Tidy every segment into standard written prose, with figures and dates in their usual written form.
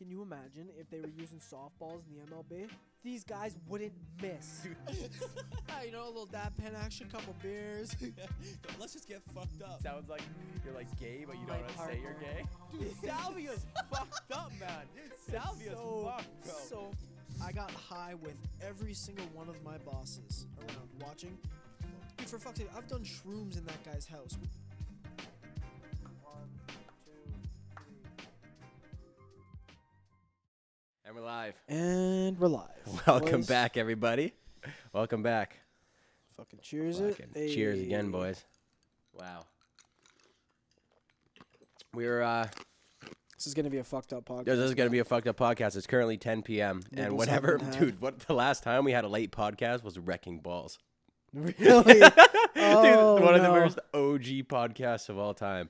Can you imagine if they were using softballs in the MLB? These guys wouldn't miss. You know, a little dab pen action, couple beers. Let's just get fucked up. Sounds like you're like gay, but you don't want to say you're gay. Dude, Salvia's fucked up, man. Dude, Salvia's fucked, bro. So, I got high with every single one of my bosses around watching. Dude, for fuck's sake, I've done shrooms in that guy's house. 1, 2, 3. And we're live. And we're live. Welcome boys. back, everybody. Welcome back. Fucking cheers Fucking it. cheers again, boys. Wow. We're This is gonna be a fucked up podcast. this is gonna be a fucked up podcast. It's currently 10 p.m. and Nibbles whenever, up in half. dude, what the last time we had a late podcast was Wrecking Balls. Really? Dude, Oh, one of the no. first OG podcasts of all time.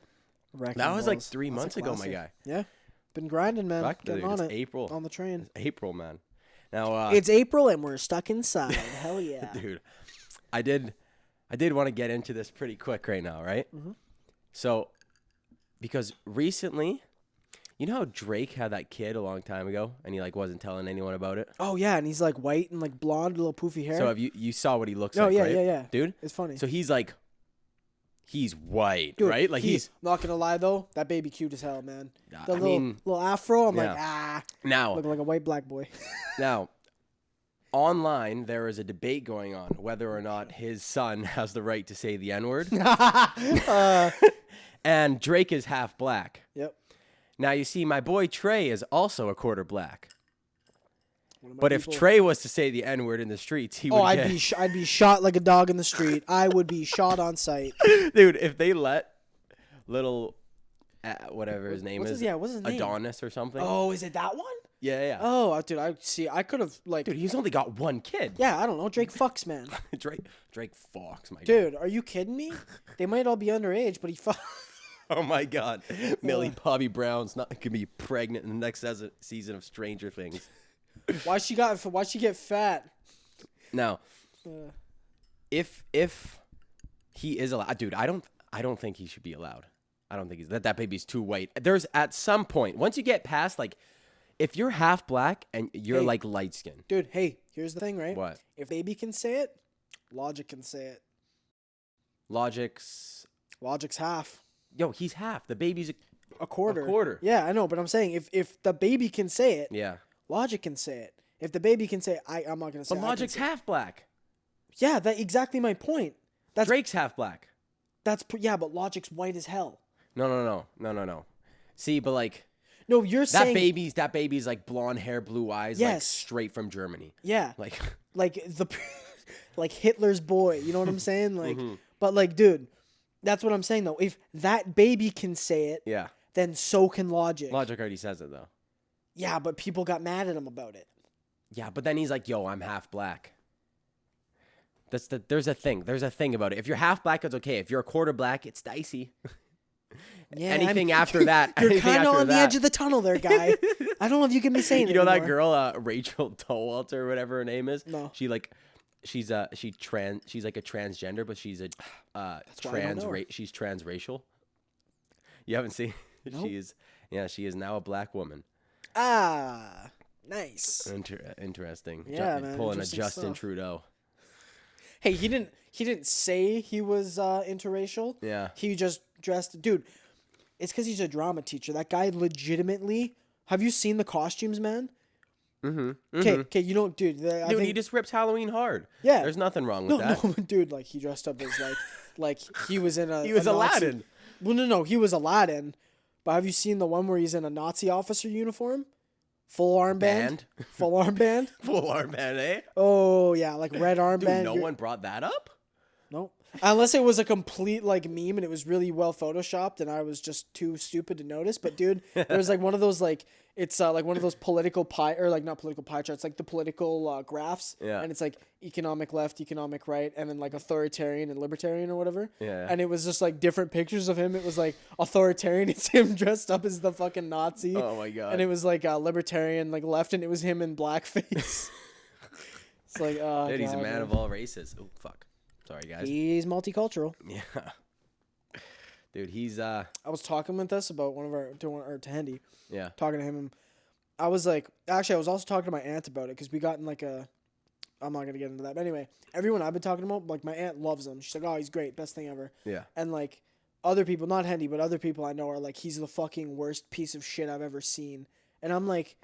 Wrecking That was like balls. 3 That's a months ago, my classic. guy. Yeah. Been grinding, man. Fuck, Getting dude, on it's it. April. On the train. It's April, man. Now, It's April and we're stuck inside. Hell yeah. dude, I did want to get into this pretty quick right now, right? Mhm. So, because recently, you know how Drake had that kid a long time ago, and he like wasn't telling anyone about it. Oh yeah, and he's like white and like blonde, little poofy hair. So have you saw what he looks Oh like, yeah, right? yeah. Dude. It's funny. So he's white, Dude, right? Like he's not gonna lie though, that baby cute as hell, man. The I mean, little afro, I'm yeah. like now look like a white black boy. Now, online, there is a debate going on whether or not his son has the right to say the N-word. And Drake is half black. Yep. Now, you see, my boy Trey is also a quarter black. One of my But if people- Trey was to say the N-word in the streets, he would I'd get... I'd be shot like a dog in the street. I would be shot on sight. Dude, if they let little... whatever his name What's is. what's his name? Adonis or something. Oh, is it that one? Yeah. Oh, dude, I could have like Dude, he's only got one kid. yeah, I don't know. Drake fucks, man. Drake Fox, my God. Dude, are you kidding me? They might all be underage, but he fuck. Oh my God, Millie Bobby Brown's not gonna be pregnant in the next season of Stranger Things. Why she get fat? Now, Uh, if he is allowed, dude, I don't think he should be allowed. I don't think that baby's too white. There's at some point once you get past like, if you're half black and you're Hey. like light skinned. dude, hey, here's the thing, right? What? If baby can say it, Logic can say it. Logic's Half. yo, he's half. The baby's A quarter. A quarter. Yeah, I know, but I'm saying if the baby can say it, yeah. Logic can say it. If the baby can say it, I'm not gonna say But it. I can Logic's say it. half black. Yeah, that's exactly my point. That's Drake's half black. yeah, but Logic's white as hell. No. See, but like. No, you're That saying baby's like blonde hair, blue eyes, like Yes. straight from Germany. yeah, Like, like like Hitler's boy. You know what I'm saying? Like, Mhm. but like, dude, that's what I'm saying though. If that baby can say it, yeah. then so can Logic. Logic already says it though. Yeah, but people got mad at him about it. Yeah, but then he's like, "Yo, I'm half black." There's a thing about it. If you're half black, it's okay. If you're a quarter black, it's dicey. Yeah, Anything after that, You're anything kind of after on the that. edge of the tunnel there, guy. I don't know if you can be saying You it know that anymore. girl, Rachel Dolwalter or whatever her name is? No. She's like a transgender, but she's a why I don't know her. she's transracial. You haven't seen? Nope. She is now a black woman. Ah, nice. Interesting. Yeah, man, Pulling a interesting Justin stuff. Trudeau. Hey, he didn't say he was interracial. Yeah. He just dressed, dude. It's because he's a drama teacher. That guy legitimately. Have you seen the costumes, man? Mm-hmm. Okay, you know, dude. I Dude, think, he just rips Halloween hard. Yeah. There's nothing wrong with that. no, dude. Like he dressed up as like he was in a. He was a Nazi- Aladdin. Well, no, he was Aladdin. But have you seen the one where he's in a Nazi officer uniform, full armband, Band? full armband? Full armband, eh? Oh yeah, like red armband. Dude, no one brought that up? Nope. Unless it was a complete like meme and it was really well photoshopped and I was just too stupid to notice. But dude, there was like one of those like it's like one of those political pie or like not political pie charts, like the political graphs. Yeah. And it's like economic left, economic right, and then like authoritarian and libertarian or whatever. Yeah. And it was just like different pictures of him. It was like authoritarian, it's him dressed up as the fucking Nazi. Oh my God. And it was like libertarian, like left, and it was him in blackface. It's like Dude, he's a God, man of all races. Oh, fuck. Sorry, guys. He's multicultural. Yeah. Dude, he's I was talking with us about one of our to Handy, yeah. talking to him I was like, actually, I was also talking to my aunt about it because we got in like a. I'm not gonna get into that. But anyway, everyone I've been talking about, like my aunt loves him. She's like, oh, he's great, best thing ever. Yeah. And like other people, not Hendy, but other people I know are like, he's the fucking worst piece of shit I've ever seen. And I'm like,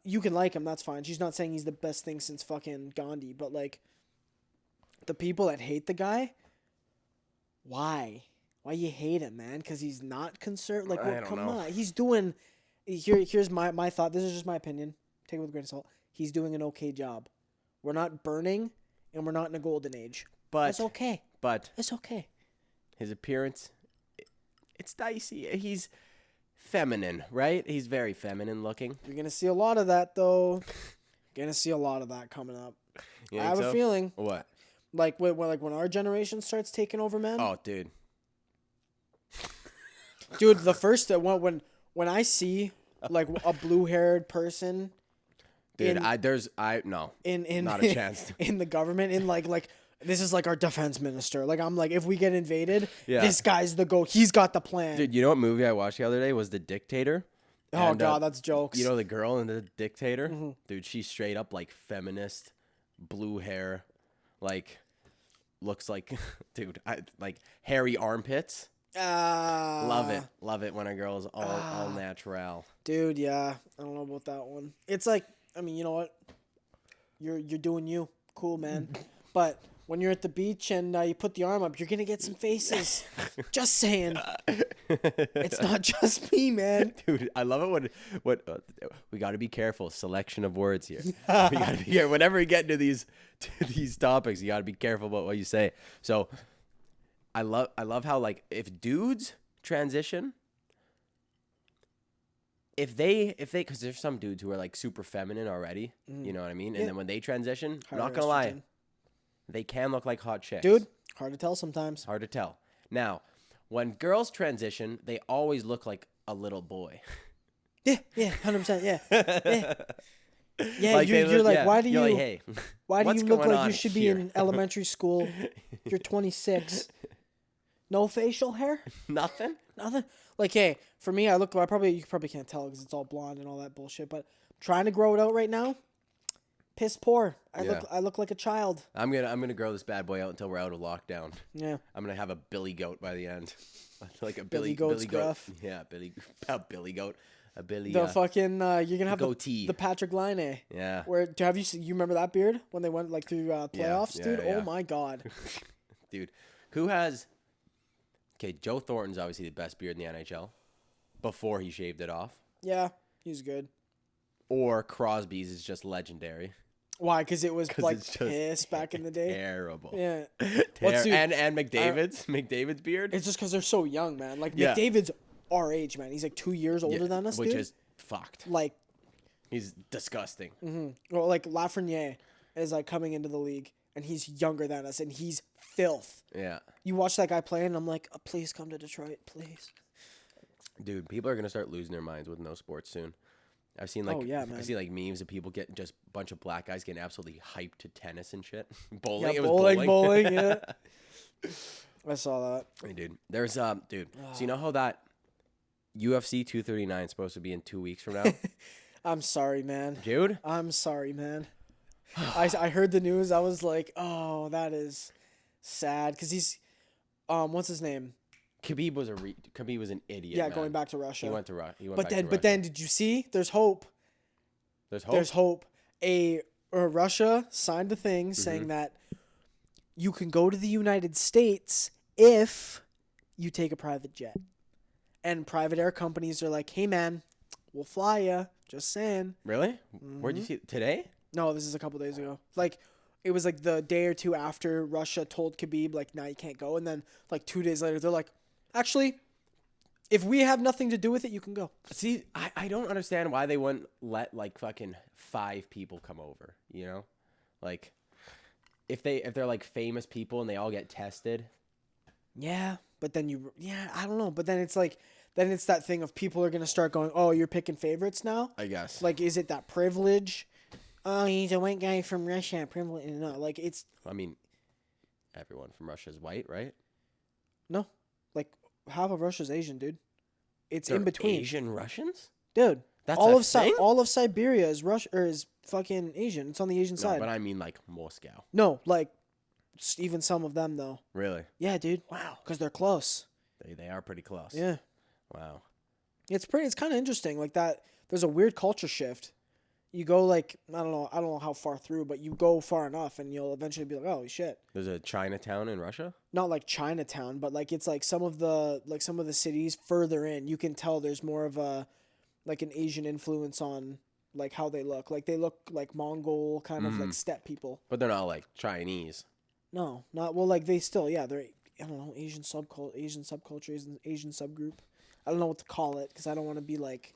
you can like him, that's fine. She's not saying he's the best thing since fucking Gandhi, but like, the people that hate the guy, why? Why you hate him, man? Because he's not conservative. Like, well, come on, he's doing. Here's my thought. This is just my opinion. Take it with a grain of salt. He's doing an okay job. We're not burning, and we're not in a golden age. But it's okay. But it's okay. His appearance, it's dicey. He's feminine, right? He's very feminine looking. You're gonna see a lot of that, though. Gonna see a lot of that coming up. I have a feeling. What? Like when our generation starts taking over, man. Oh, dude. Dude, the first when I see like a blue-haired person. Dude, no, not a chance. In the government, in like this is like our defense minister. Like I'm like, if we get invaded, this guy's the GOAT. He's got the plan. Dude, you know what movie I watched the other day was The Dictator? Oh God, that's jokes. You know the girl in The Dictator? Mm-hmm. Dude, she's straight up like feminist, blue hair, like looks like, dude, like hairy armpits. Love it when a girl's all natural. Dude, yeah, I don't know about that one. It's like, I mean, you know what? You're doing you, cool, man. But when you're at the beach and you put the arm up, you're gonna get some faces. Just saying. It's not just me, man. Dude, I love it when we got to be careful. Selection of words here. We got to be here. Whenever we get into these topics, you got to be careful about what you say. So, I love how like if dudes transition. If they, because there's some dudes who are like super feminine already, you know what I mean? And then when they transition, I'm not gonna lie, they can look like hot chicks. Dude, hard to tell sometimes. Hard to tell. Now, when girls transition, they always look like a little boy. Yeah, 100%, yeah. Yeah, like you're like, why do you, like, hey, why do you look like you should be in elementary school? You're 26. No facial hair? Nothing? Like, hey, for me, you probably can't tell because it's all blonde and all that bullshit, but I'm trying to grow it out right now. Piss poor. I look like a child. I'm gonna grow this bad boy out until we're out of lockdown. Yeah. I'm gonna have a billy goat by the end. Like a Billy goat. Gruff. Yeah, a billy goat. A billy. The fucking you're gonna have goatee. The Patrick Line. Yeah. Where you remember that beard when they went like through playoffs, dude? Yeah. Oh my God. Dude, who has? Okay, Joe Thornton's obviously the best beard in the NHL. Before he shaved it off. Yeah, he's good. Or Crosby's is just legendary. Why? Because it was like piss back in the day. Terrible. Yeah. And McDavid's beard. It's just because they're so young, man. Like McDavid's our age, man. He's like 2 years older than us, which dude. is fucked. Like, he's disgusting. Mm-hmm. Well, like Lafreniere is like coming into the league, and he's younger than us, and he's filth. Yeah. You watch that guy play, and I'm like, please come to Detroit, please. Dude, people are gonna start losing their minds with no sports soon. I've seen like I've seen like memes of people getting just a bunch of black guys getting absolutely hyped to tennis and shit. Bowling. Yeah, it was bowling. Yeah. I saw that. Hey, dude. There's dude. So you know how that UFC 239 is supposed to be in 2 weeks from now? I'm sorry, man. Dude? I'm sorry, man. I heard the news. I was like, oh, that is sad. Because he's, what's his name? Khabib was an idiot. Yeah, man. going back to Russia. He went to Russia. But then, did you see? There's hope. There's hope. Russia signed a thing saying that you can go to the United States if you take a private jet. And private air companies are like, hey, man, we'll fly you. Just saying. Really? Mm-hmm. Where'd you see it? Today? No, this is a couple days ago. Like, it was like the day or two after Russia told Khabib, like, nah, you can't go. And then, like, 2 days later, they're like, actually, if we have nothing to do with it, you can go. See, I don't understand why they wouldn't let, like, fucking 5 people come over, you know? Like, if they're, like, famous people and they all get tested. Yeah, but then I don't know. But then it's like, then it's that thing of people are going to start going, oh, you're picking favorites now? I guess. Like, is it that privilege? Oh, he's a white guy from Russia. Privilege. No, like, it's... I mean, everyone from Russia is white, right? No. Like, half of Russia's Asian, dude. It's They're in between. Asian Russians? Dude. That's all a of thing? all of Siberia is Russia or is fucking Asian. It's on the Asian No, side. but I mean like Moscow. No, like even some of them though. Really? Yeah, dude. Wow, because they're close. They are pretty close. Yeah, Wow. it's pretty. It's kind of interesting. Like that. There's a weird culture shift. You go like I don't know how far through, but you go far enough, and you'll eventually be like, oh shit. There's a Chinatown in Russia? Not like Chinatown, but like it's like some of the cities further in. You can tell there's more of a like an Asian influence on like how they look. Like they look like Mongol kind of like steppe people. But they're not like Chinese. No, not well. Like they still, yeah, they're I don't know Asian subculture, Asian subgroup. I don't know what to call it because I don't want to be like,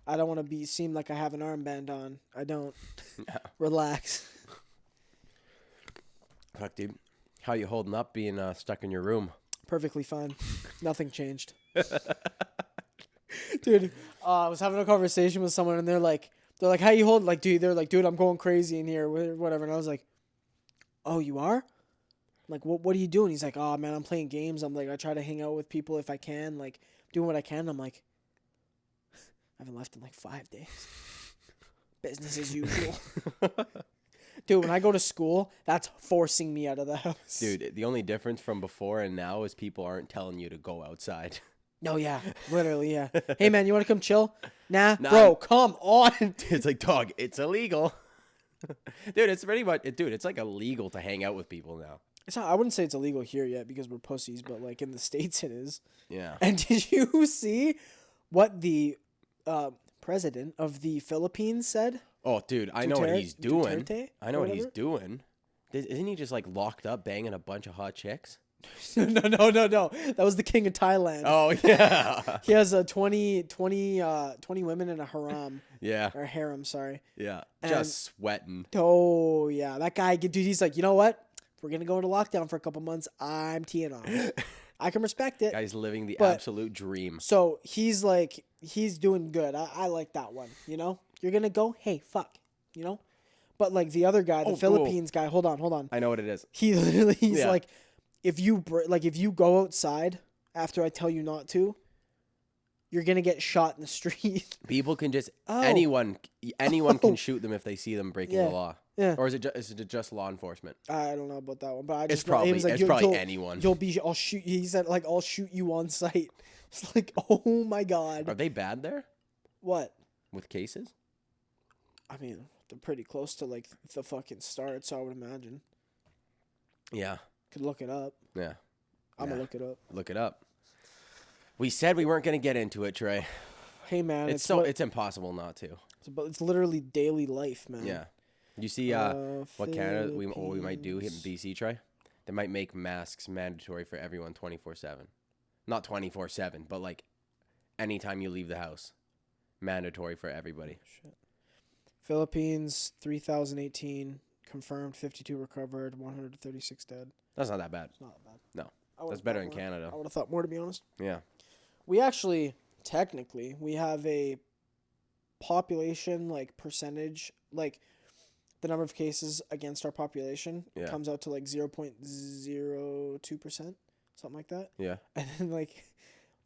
I don't want to be seem like I have an armband on. I don't. Relax. Fuck, dude. How you holding up being stuck in your room? Perfectly fine. Nothing changed. Dude, I was having a conversation with someone and they're like, how you holding? Like, dude, they're like, dude, I'm going crazy in here, whatever. And I was like, oh, you are? Like, what are you doing? He's like, oh, man, I'm playing games. I'm like, I try to hang out with people if I can, like, doing what I can. I'm like, I haven't left in like 5 days. Business as usual. Dude, when I go to school, that's forcing me out of the house. Dude, the only difference from before and now is people aren't telling you to go outside. No, yeah. Literally, yeah. Hey, man, you want to come chill? Nah. Nah. Bro, come on. It's like, dog, it's illegal. Dude, it's pretty much, dude, it's like illegal to hang out with people now. It's not, I wouldn't say it's illegal here yet because we're pussies, but like in the States it is. Yeah. And did you see what the president of the Philippines said? Oh, dude, I know what he's doing. Duterte? I know what he's Whatever? doing. Isn't he just like locked up banging a bunch of hot chicks? No. That was the king of Thailand. Oh, yeah. He has 20 women in a harem. Yeah. Or harem, sorry. Yeah. And- Just sweating. Oh, yeah. That guy, dude, he's like, you know what? If we're going to go into lockdown for a couple months, I'm teeing off. I can respect it. Guy's living the But- absolute dream. So he's like, he's doing good. I like that one, you know? You're going to go, hey, fuck, you know? But like the other guy, the Oh, Philippines guy, hold on. I know what it is. He literally, he's Yeah. like, if you go outside after I tell you not to, you're going to get shot in the street. People can just, Oh. anyone Oh. can shoot them if they see them breaking Yeah. the law. Yeah. Or is it just law enforcement? I don't know about that one, but I just It's know- he probably, was like, it's probably you'll- anyone. I'll shoot you. He said like, I'll shoot you on sight. It's like, oh my God. Are they bad there What? with cases? I mean, they're pretty close to like the fucking start, so I would imagine. Yeah. Could look it up. Yeah. I'm Yeah. gonna look it up. Look it up. We said we weren't going to get into it, Trey. Hey man, It's it's impossible not to. it's literally daily life, man. Yeah. You see what Canada what we might do here in Philippines. BC, Trey? They might make masks mandatory for everyone 24/7. Not 24/7, but like anytime you leave the house. Mandatory for everybody. Shit. Philippines 3018 confirmed, 52 recovered, 136 dead. That's not that bad. It's not bad. No. I would've That's better thought in more. Canada. I would have thought more, to be honest. Yeah. We actually technically we have a population like percentage, like the number of cases against our population Yeah. comes out to like 0.02%, something like that. Yeah. And then like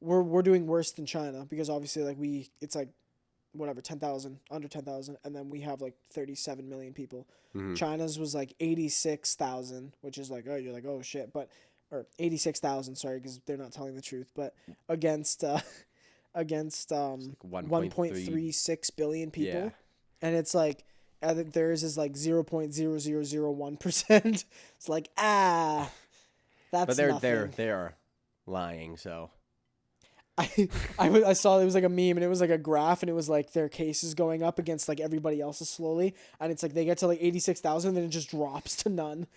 we're doing worse than China because obviously like it's like whatever 10,000, under 10,000, and then we have like 37 million people. Mhm. China's was like 86,000, which is like, oh, you're like, oh shit, but or 86,000, sorry, because they're not telling the truth, but against 1.36 billion people, Yeah. and it's like I think theirs is like 0.0001%. It's like that's But nothing. they are lying, so I saw it was like a meme and it was like a graph and it was like their cases going up against like everybody else's slowly, and it's like they get to like 86,000 and then it just drops to none.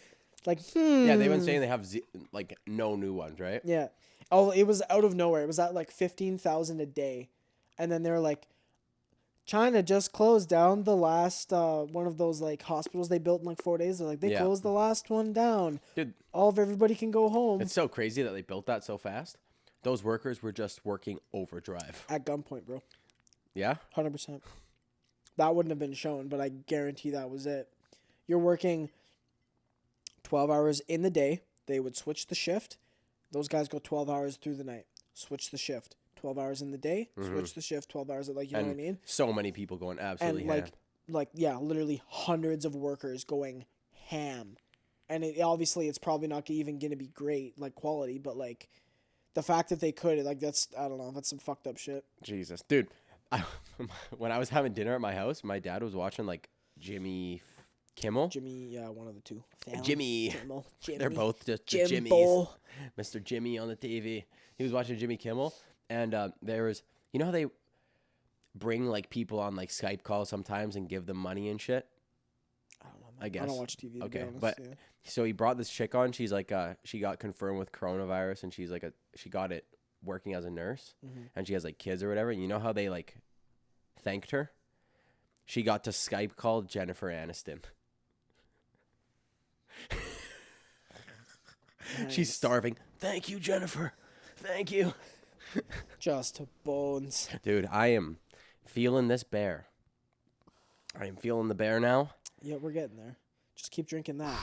Like yeah, they've been saying they have like no new ones, right? yeah. Oh, it was out of nowhere. It was at like 15,000 a day, and then they were like, China just closed down the last one of those like hospitals they built in like 4 days. They're like, they Yeah. closed the last one down. Dude, All of everybody can go home it's so crazy that they built that so fast. Those workers were just working overdrive. at gunpoint, bro. Yeah? 100%. That wouldn't have been shown, but I guarantee that was it. You're working 12 hours in the day. They would switch the shift. Those guys go 12 hours through the night. Switch the shift. 12 hours in the day, switch the shift 12 hours, like, you know and what I mean? so many people going absolutely And ham. yeah, literally hundreds of workers going ham. And obviously it's probably not even going to be great, like, quality, but, like, the fact that they could, like, that's, I don't know, that's some fucked up shit. Jesus, dude. When I was having dinner at my house, my dad was watching like Jimmy Kimmel. Jimmy, yeah, one of the two. Jimmy. Kimmel. They're both just the Jimmys. Mr. Jimmy on the TV. He was watching Jimmy Kimmel, and there was, you know how they bring like people on like Skype calls sometimes and give them money and shit. I don't know. I guess. I don't watch TV. To be honest, but yeah. so he brought this chick on. She's like, she got confirmed with coronavirus, and she's like she got it working as a nurse, and she has like kids or whatever. And you know how they like thanked her? She got to Skype call Jennifer Aniston. Nice. She's starving. Thank you, Jennifer. Thank you. Just bones. Dude, I am feeling this bear. I am feeling the bear now. Yeah, we're getting there. Just keep drinking that.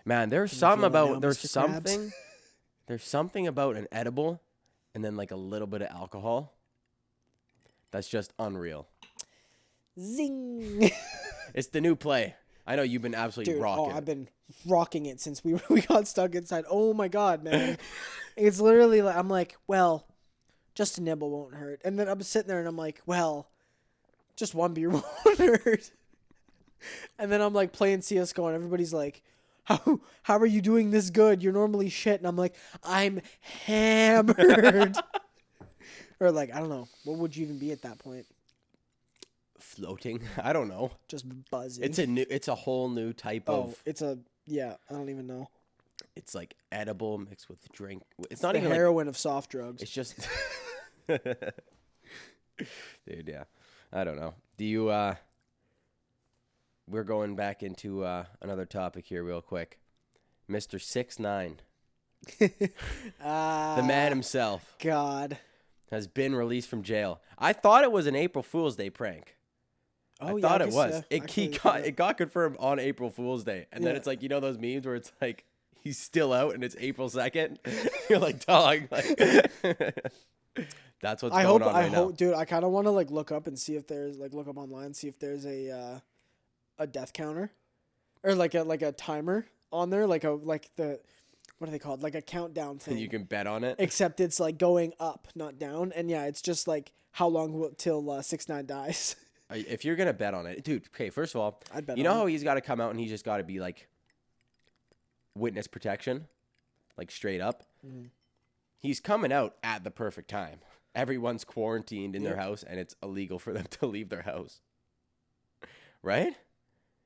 Man, there's Can you something feel it now, about there's Mr. Krabs? something there's something about an edible and then like a little bit of alcohol that's just unreal. Zing. It's the new play. I know you've been absolutely Dude, rocking. I've been rocking it since we got stuck inside. Oh my god, man. It's literally like, I'm like, well, just a nibble won't hurt. And then I'm sitting there and I'm like, well, just one beer won't hurt. And then I'm like playing CS:GO and everybody's like, how are you doing this good? You're normally shit. And I'm like, I'm hammered. Or like, I don't know. What would you even be at that point? Floating. I don't know. Just buzzing. It's a whole new type of. Yeah, I don't even know. It's like edible mixed with drink. It's Not not the even like. heroin of soft drugs. It's just. Dude, yeah. I don't know. Do you, we're going back into another topic here real quick. Mr. 6ix9ine, the man himself, God. has been released from jail. I thought it was an April Fool's Day prank. Oh, I thought it guess, was. yeah. It got confirmed on April Fool's Day. And then Yeah. it's like, you know those memes where it's like, he's still out and it's April 2nd? You're like, dog. Like, that's what's going on right now. Dude, I kind of want to like look up and see if there's like look up online, see if there's a death counter or like a timer on there, like the what are they called? Like a countdown thing. And you can bet on it. Except it's like going up, not down. And yeah, it's just like how long till 6ix9ine dies. If you're going to bet on it, dude, okay, first of all, I'd bet you know on how it. he's got to come out and he's just got to be like witness protection, like straight up. Mm-hmm. He's coming out at the perfect time. Everyone's quarantined in their Yeah. house and it's illegal for them to leave their house. Right?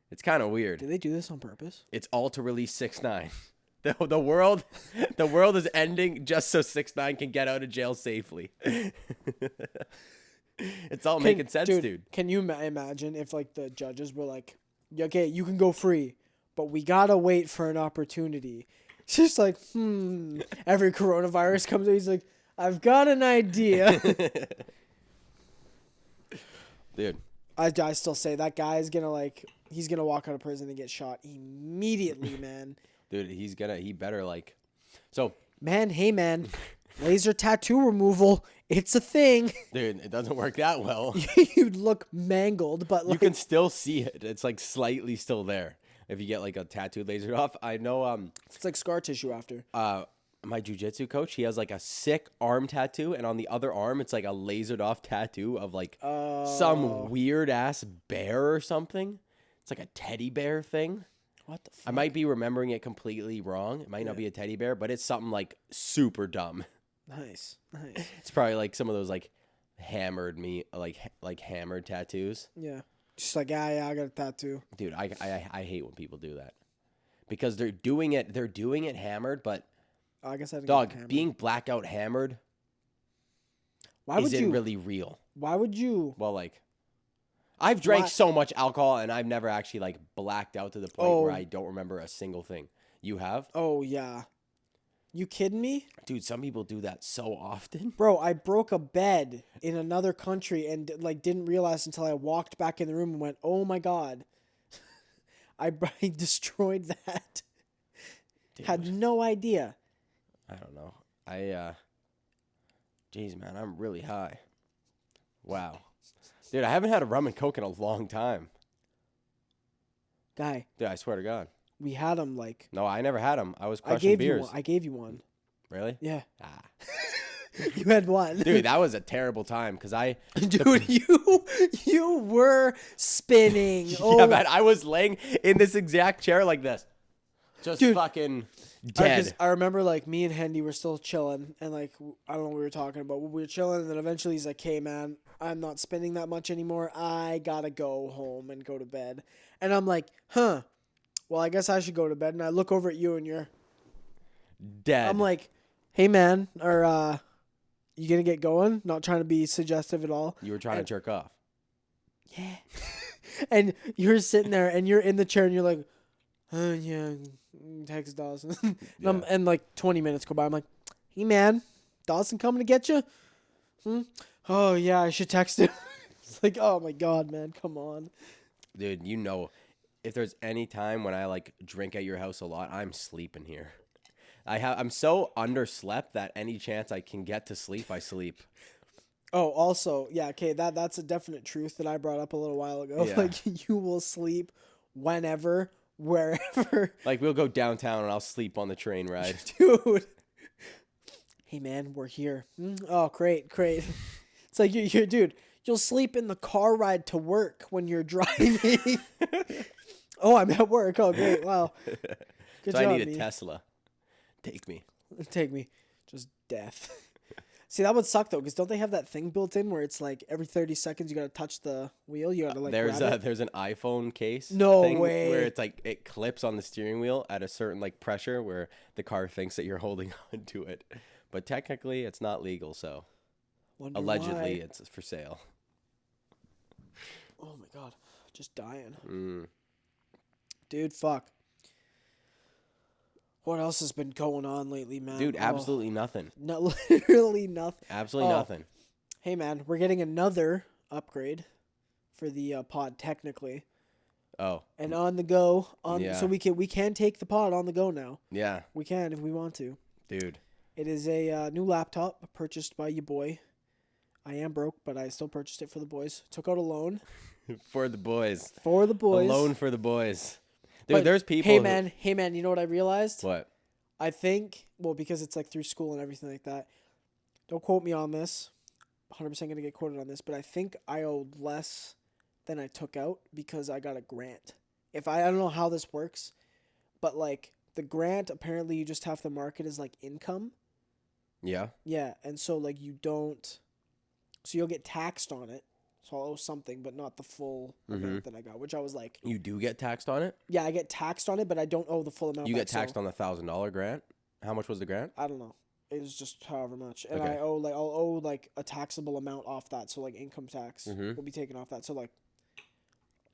It's kind of weird. Did they do this on purpose? It's all to release 6ix9ine. The world is ending just so 6ix9ine can get out of jail safely. It's all making sense, dude. Can you imagine if like the judges were like, okay, you can go free, but we gotta wait for an opportunity. It's just like, every coronavirus comes in, he's like, I've got an idea. Dude. I still say that guy is gonna he's gonna walk out of prison and get shot immediately, man. Dude, he better like, so. Man, hey man, laser tattoo removal, it's a thing. Dude, it doesn't work that well. You'd look mangled, but You like, can still see it. It's like slightly still there. If you get like a tattoo lasered off. I know it's like scar tissue after. my jujitsu coach, he has like a sick arm tattoo, and on the other arm it's like a lasered off tattoo of like some weird ass bear or something. It's like a teddy bear thing. What the fuck? I might be remembering it completely wrong. It might not be a teddy bear, but it's something like super dumb. Nice. It's probably like some of those like hammered like hammered tattoos. Yeah. Just like, yeah, I got a tattoo. Dude, I hate when people do that. Because they're doing it hammered, but I guess I didn't dog, get hammered. being blackout hammered Why would isn't you really real. Why would you? Well, like I've drank Why- so much alcohol and I've never actually like blacked out to the point Oh. where I don't remember a single thing. You have? Oh yeah. You kidding me? Dude, some people do that so often. Bro, I broke a bed in another country and like didn't realize until I walked back in the room and went, "Oh my god." I destroyed that. Dude. Had no idea. I don't know. Jeez, man, I'm really high. Wow. Dude, I haven't had a rum and coke in a long time. Guy, Dude, I swear to God. we had them like. No, I never had them. I was I crushing gave beers. you one. I gave you one. Really? Yeah. Ah. You had one. Dude, that was a terrible time because Dude, you were spinning. Oh, Yeah, man, I was laying in this exact chair like this. Just Dude. fucking dead. I remember like me and Hendy were still chilling, and like I don't know what we were talking about. We were chilling, and then eventually he's like, "Hey man, I'm not spinning that much anymore. I gotta go home and go to bed." And I'm like, "Huh? Well, I guess I should go to bed." And I look over at you, and you're. Dead. I'm like, "Hey man, are you gonna get going?" Not trying to be suggestive at all. You were trying to jerk off. Yeah. And you're sitting there, and you're in the chair, and you're like, yeah, text Dawson. And like 20 minutes go by. I'm like, hey, man, Dawson coming to get you? Oh, yeah, I should text him. It's like, oh, my God, man, come on. Dude, you know, if there's any time when I like drink at your house a lot, I'm sleeping here. I'm so underslept that any chance I can get to sleep, I sleep. Oh, also, yeah, okay, that's a definite truth that I brought up a little while ago. Yeah. Like, you will sleep whenever, wherever. Like, we'll go downtown and I'll sleep on the train ride. Dude. Hey, man, we're here. Oh, great. It's like, you're dude, you'll sleep in the car ride to work when you're driving. Oh, I'm at work. Oh, great. Wow. Good So job, I need a me. Tesla. Take me. Take me. Just death. See, that would suck, though, because don't they have that thing built in where it's like every 30 seconds you got to touch the wheel? You got to, like, grab it? There's an iPhone case. No thing way. Where it's like, it clips on the steering wheel at a certain, like, pressure where the car thinks that you're holding on to it. But technically, it's not legal, so Wonder allegedly why. it's for sale. Oh, my God. Just dying. Mm. Dude, fuck. What else has been going on lately, man? Dude, absolutely nothing. No, literally nothing. Absolutely nothing. Hey, man, we're getting another upgrade for the pod, technically, Oh, and on the go. Yeah. So we can take the pod on the go now. yeah, We can if we want to. dude. It is a new laptop purchased by your boy. I am broke, but I still purchased it for the boys. Took out a loan For the boys. for the boys. A loan for the boys. Dude, But, there's people. Hey, who- man, you know what I realized? What? I think, well, because it's like through school and everything like that. Don't quote me on this. 100% going to get quoted on this, but I think I owed less than I took out because I got a grant. I don't know how this works, but like the grant, apparently you just have to mark it as like income. Yeah. Yeah, and so like so you'll get taxed on it. So I'll owe something, but not the full amount that I got, which I was like, You do get taxed on it? yeah, I get taxed on it, but I don't owe the full amount. You back, get taxed on the $1,000 grant? How much was the grant? I don't know. It was just however much, and Okay. I'll owe like a taxable amount off that. So like income tax will be taken off that. So like,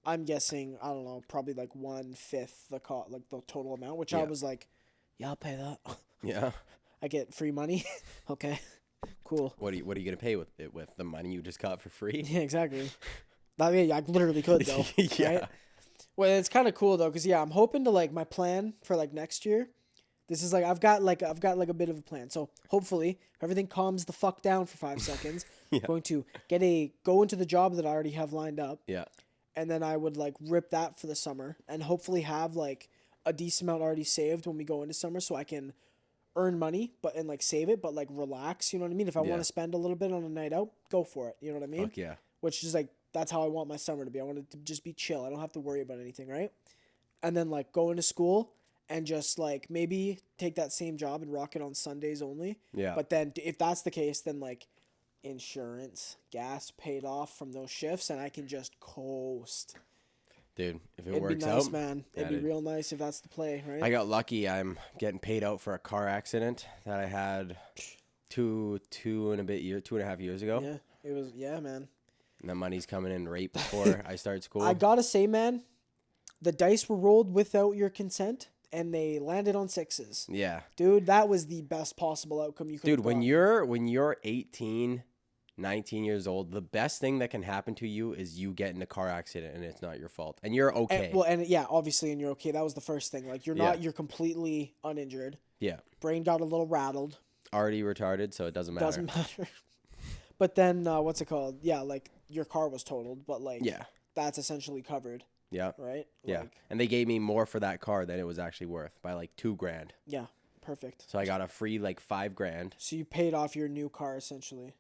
I'm guessing I don't know, probably like 1/5 the like the total amount, which I Yeah. was like, yeah, I'll pay that. Yeah. I get free money. Okay, cool. What are you gonna pay with it with the money you just got for free? Yeah, exactly. I mean, I literally could though. Yeah. Right? Well, it's kind of cool though, cause yeah, I'm hoping to like my plan for like next year. This is like I've got like a bit of a plan. So hopefully, if everything calms the fuck down for 5 seconds, I'm going to go into the job that I already have lined up, Yeah. and then I would like rip that for the summer, and hopefully have like a decent amount already saved when we go into summer, so I can earn money, and like save it, but like relax. You know what I mean? If I Yeah. want to spend a little bit on a night out, go for it. You know what I mean? Fuck yeah. Which is like that's how I want my summer to be. I want it to just be chill. I don't have to worry about anything, right? And then like go into school and just like maybe take that same job and rock it on Sundays only. Yeah. But then if that's the case, then like insurance, gas paid off from those shifts, and I can just coast. Dude, if it It'd works be nice, out, man. It'd yeah, be real nice if that's the play, right? I got lucky. I'm getting paid out for a car accident that I had two and a half years ago. Yeah, it was. Yeah, man. And the money's coming in right before I start school. I gotta say, man, the dice were rolled without your consent, and they landed on 6s. Yeah. Dude, that was the best possible outcome you could. Dude, when you're 18, 19 years old, the best thing that can happen to you is you get in a car accident and it's not your fault. And you're okay. And yeah, obviously, and you're okay. That was the first thing. Like you're completely uninjured. Yeah. Brain got a little rattled. already retarded, so it doesn't matter. Doesn't matter. But then, what's it called? Yeah, like your car was totaled, but like Yeah. that's essentially covered, Yeah. right? Yeah. Like, And they gave me more for that car than it was actually worth by like $2,000. yeah, perfect. So I got a free like $5,000. So you paid off your new car essentially.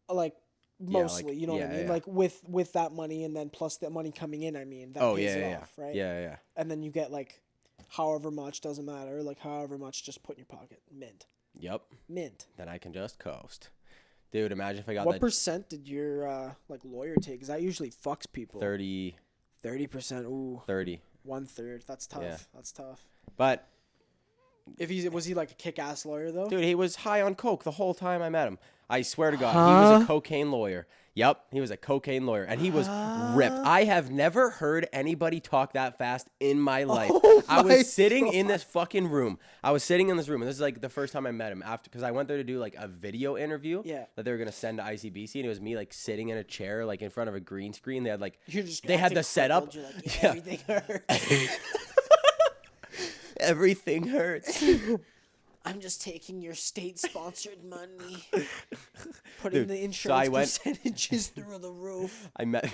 Like Yeah, mostly, like- you know what I yeah, mean? yeah. like with that money and then plus the money coming in, I mean, that Oh pays yeah, it yeah, off, right? yeah, yeah. And then you get like however much, doesn't matter, like however much, just put in your pocket. Yep. Mint. Then I can just coast. Dude, imagine if I got What that percent did your like lawyer take? Because that usually fucks people. 30. 30%. Ooh, 30. 1/3. That's tough. Yeah. That's tough. But If was he like a kick-ass lawyer though? dude, he was high on coke the whole time I met him. I swear to God, he was a Huh? cocaine lawyer. Yep, he was a cocaine lawyer, and he was ripped. I have never heard anybody talk that fast in my life. Oh I my was sitting in this fucking room. I was sitting in this room, and this is like the first time I met him after, because I went there to do like a video interview. Yeah. That they were gonna send to ICBC, and it was me like sitting in a chair like in front of a green screen. They had like You're just they had acting the setup. crippled. You're like, Yeah. everything hurts. Everything hurts. I'm just taking your state-sponsored money, putting Dude, the so insurance I went- percentages through the roof. I met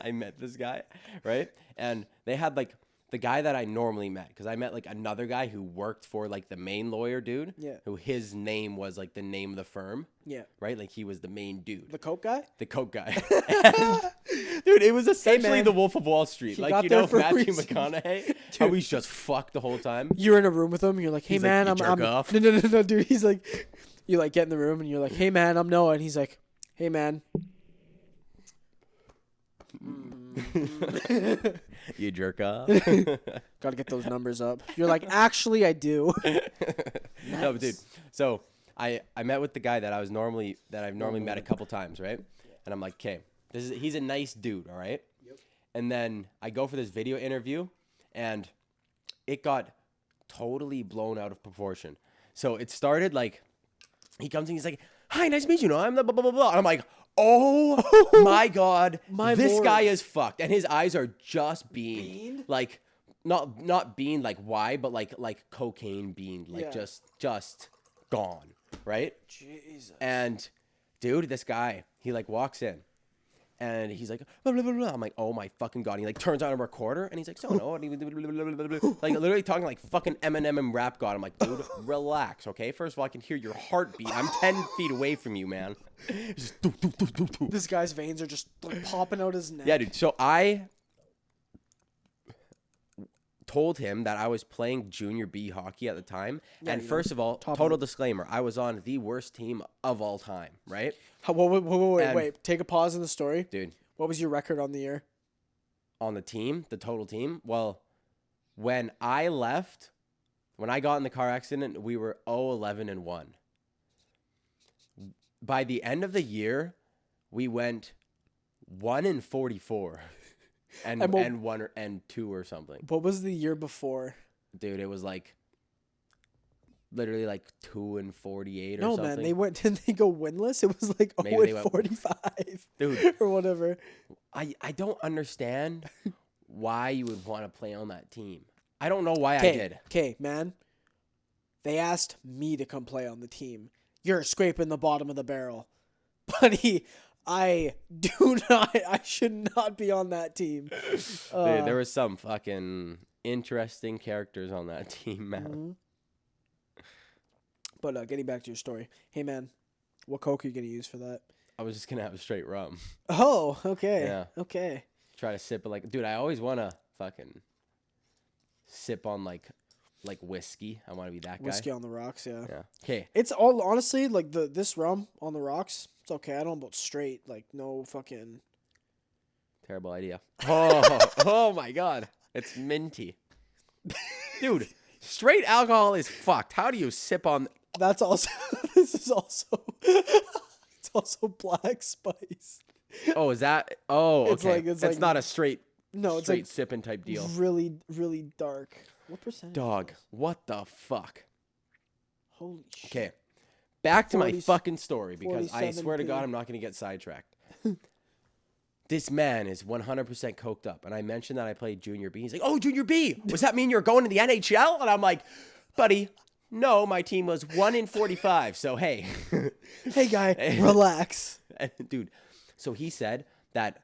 I met this guy, right? And they had like the guy that I normally met, because I met like another guy who worked for like the main lawyer dude. Yeah. Who his name was like the name of the firm, Yeah, right? Like he was the main dude. the coke guy. The coke guy. And, dude, it was essentially man. the Wolf of Wall Street. He Like, got you there know, for a Matthew reason. McConaughey, how he's just fucked the whole time. You're in a room with him. And you're like, hey He's like, man, "You I'm jerk off." No, dude. He's like, you like get in the room and you're like, hey man, I'm Noah, and he's like, hey man. You jerk off. Gotta get those numbers up. You're like, actually, I do. No, but dude. So I met with the guy that I've normally met a couple times, right? And I'm like, okay, he's a nice dude, all right? Yep. And then I go for this video interview, and it got totally blown out of proportion. So it started like, he comes in, he's like, hi, nice to meet you. No, I'm the blah blah blah blah. And I'm like, oh my God, My this lord. guy is fucked, and his eyes are just being Bean? like. Not being like why, but like cocaine bean, like Yeah. just gone, right? Jesus. And dude, this guy, he like walks in, and he's like, blah, blah, blah, blah. I'm like, oh my fucking God. And he like turns on a recorder, and he's like, so no, like literally talking like fucking Eminem and Rap God. I'm like, dude, relax, okay? First of all, I can hear your heartbeat. I'm 10 feet away from you, man. It's just, doo, doo, doo, doo, doo. This guy's veins are just like popping out his neck. Yeah, dude. So I told him that I was playing junior B hockey at the time. Yeah, And you know, first of all, top total of disclaimer, I was on the worst team of all time, right? And- Wait. Take a pause in the story. Dude, What was your record on the year? on the team, the total team, well, when I left, when I got in the car accident, we were 0-11-1. By the end of the year, we went 1-44. And And what- and 1 and 2 or something. What was the year before? Dude, it was like literally like 2-48 or No, something. man. They went. Didn't they go winless? It was like Maybe they went- 45 Dude, or whatever. I don't understand why you would want to play on that team. I don't know why I did. Okay, man. They asked me to come play on the team. You're scraping the bottom of the barrel, buddy. I do not. I should not be on that team. Dude, there was some fucking interesting characters on that team, man. Mhm. But getting back to your story, hey man, what coke are you gonna use for that? I was just gonna have a straight rum. Oh, okay, Yeah. okay. Try to sip it like, dude. I always wanna fucking sip on like whiskey. I want to be that guy. Whiskey on the rocks, yeah. Yeah. Okay. It's all honestly like this rum on the rocks. It's okay. I don't know about straight, like no fucking. Terrible idea. Oh my God. It's minty. Dude, straight alcohol is fucked. How do you sip on? That's also. This is also. It's also black spice. Oh, is that? Oh, okay. It's like- it's That's like- not a straight No, it's straight like sipping type deal. really, really dark. What percentage? Dog, what the fuck? Holy shit. Okay. Back to my 40 fucking story, because I 47 swear to God, P. I'm not going to get sidetracked. This man is 100% coked up. And I mentioned that I played Junior B. He's like, oh, Junior B. Does that mean you're going to the NHL? And I'm like, buddy, No, my team was 1 in 45. So hey, Hey, guy, relax. dude. So he said that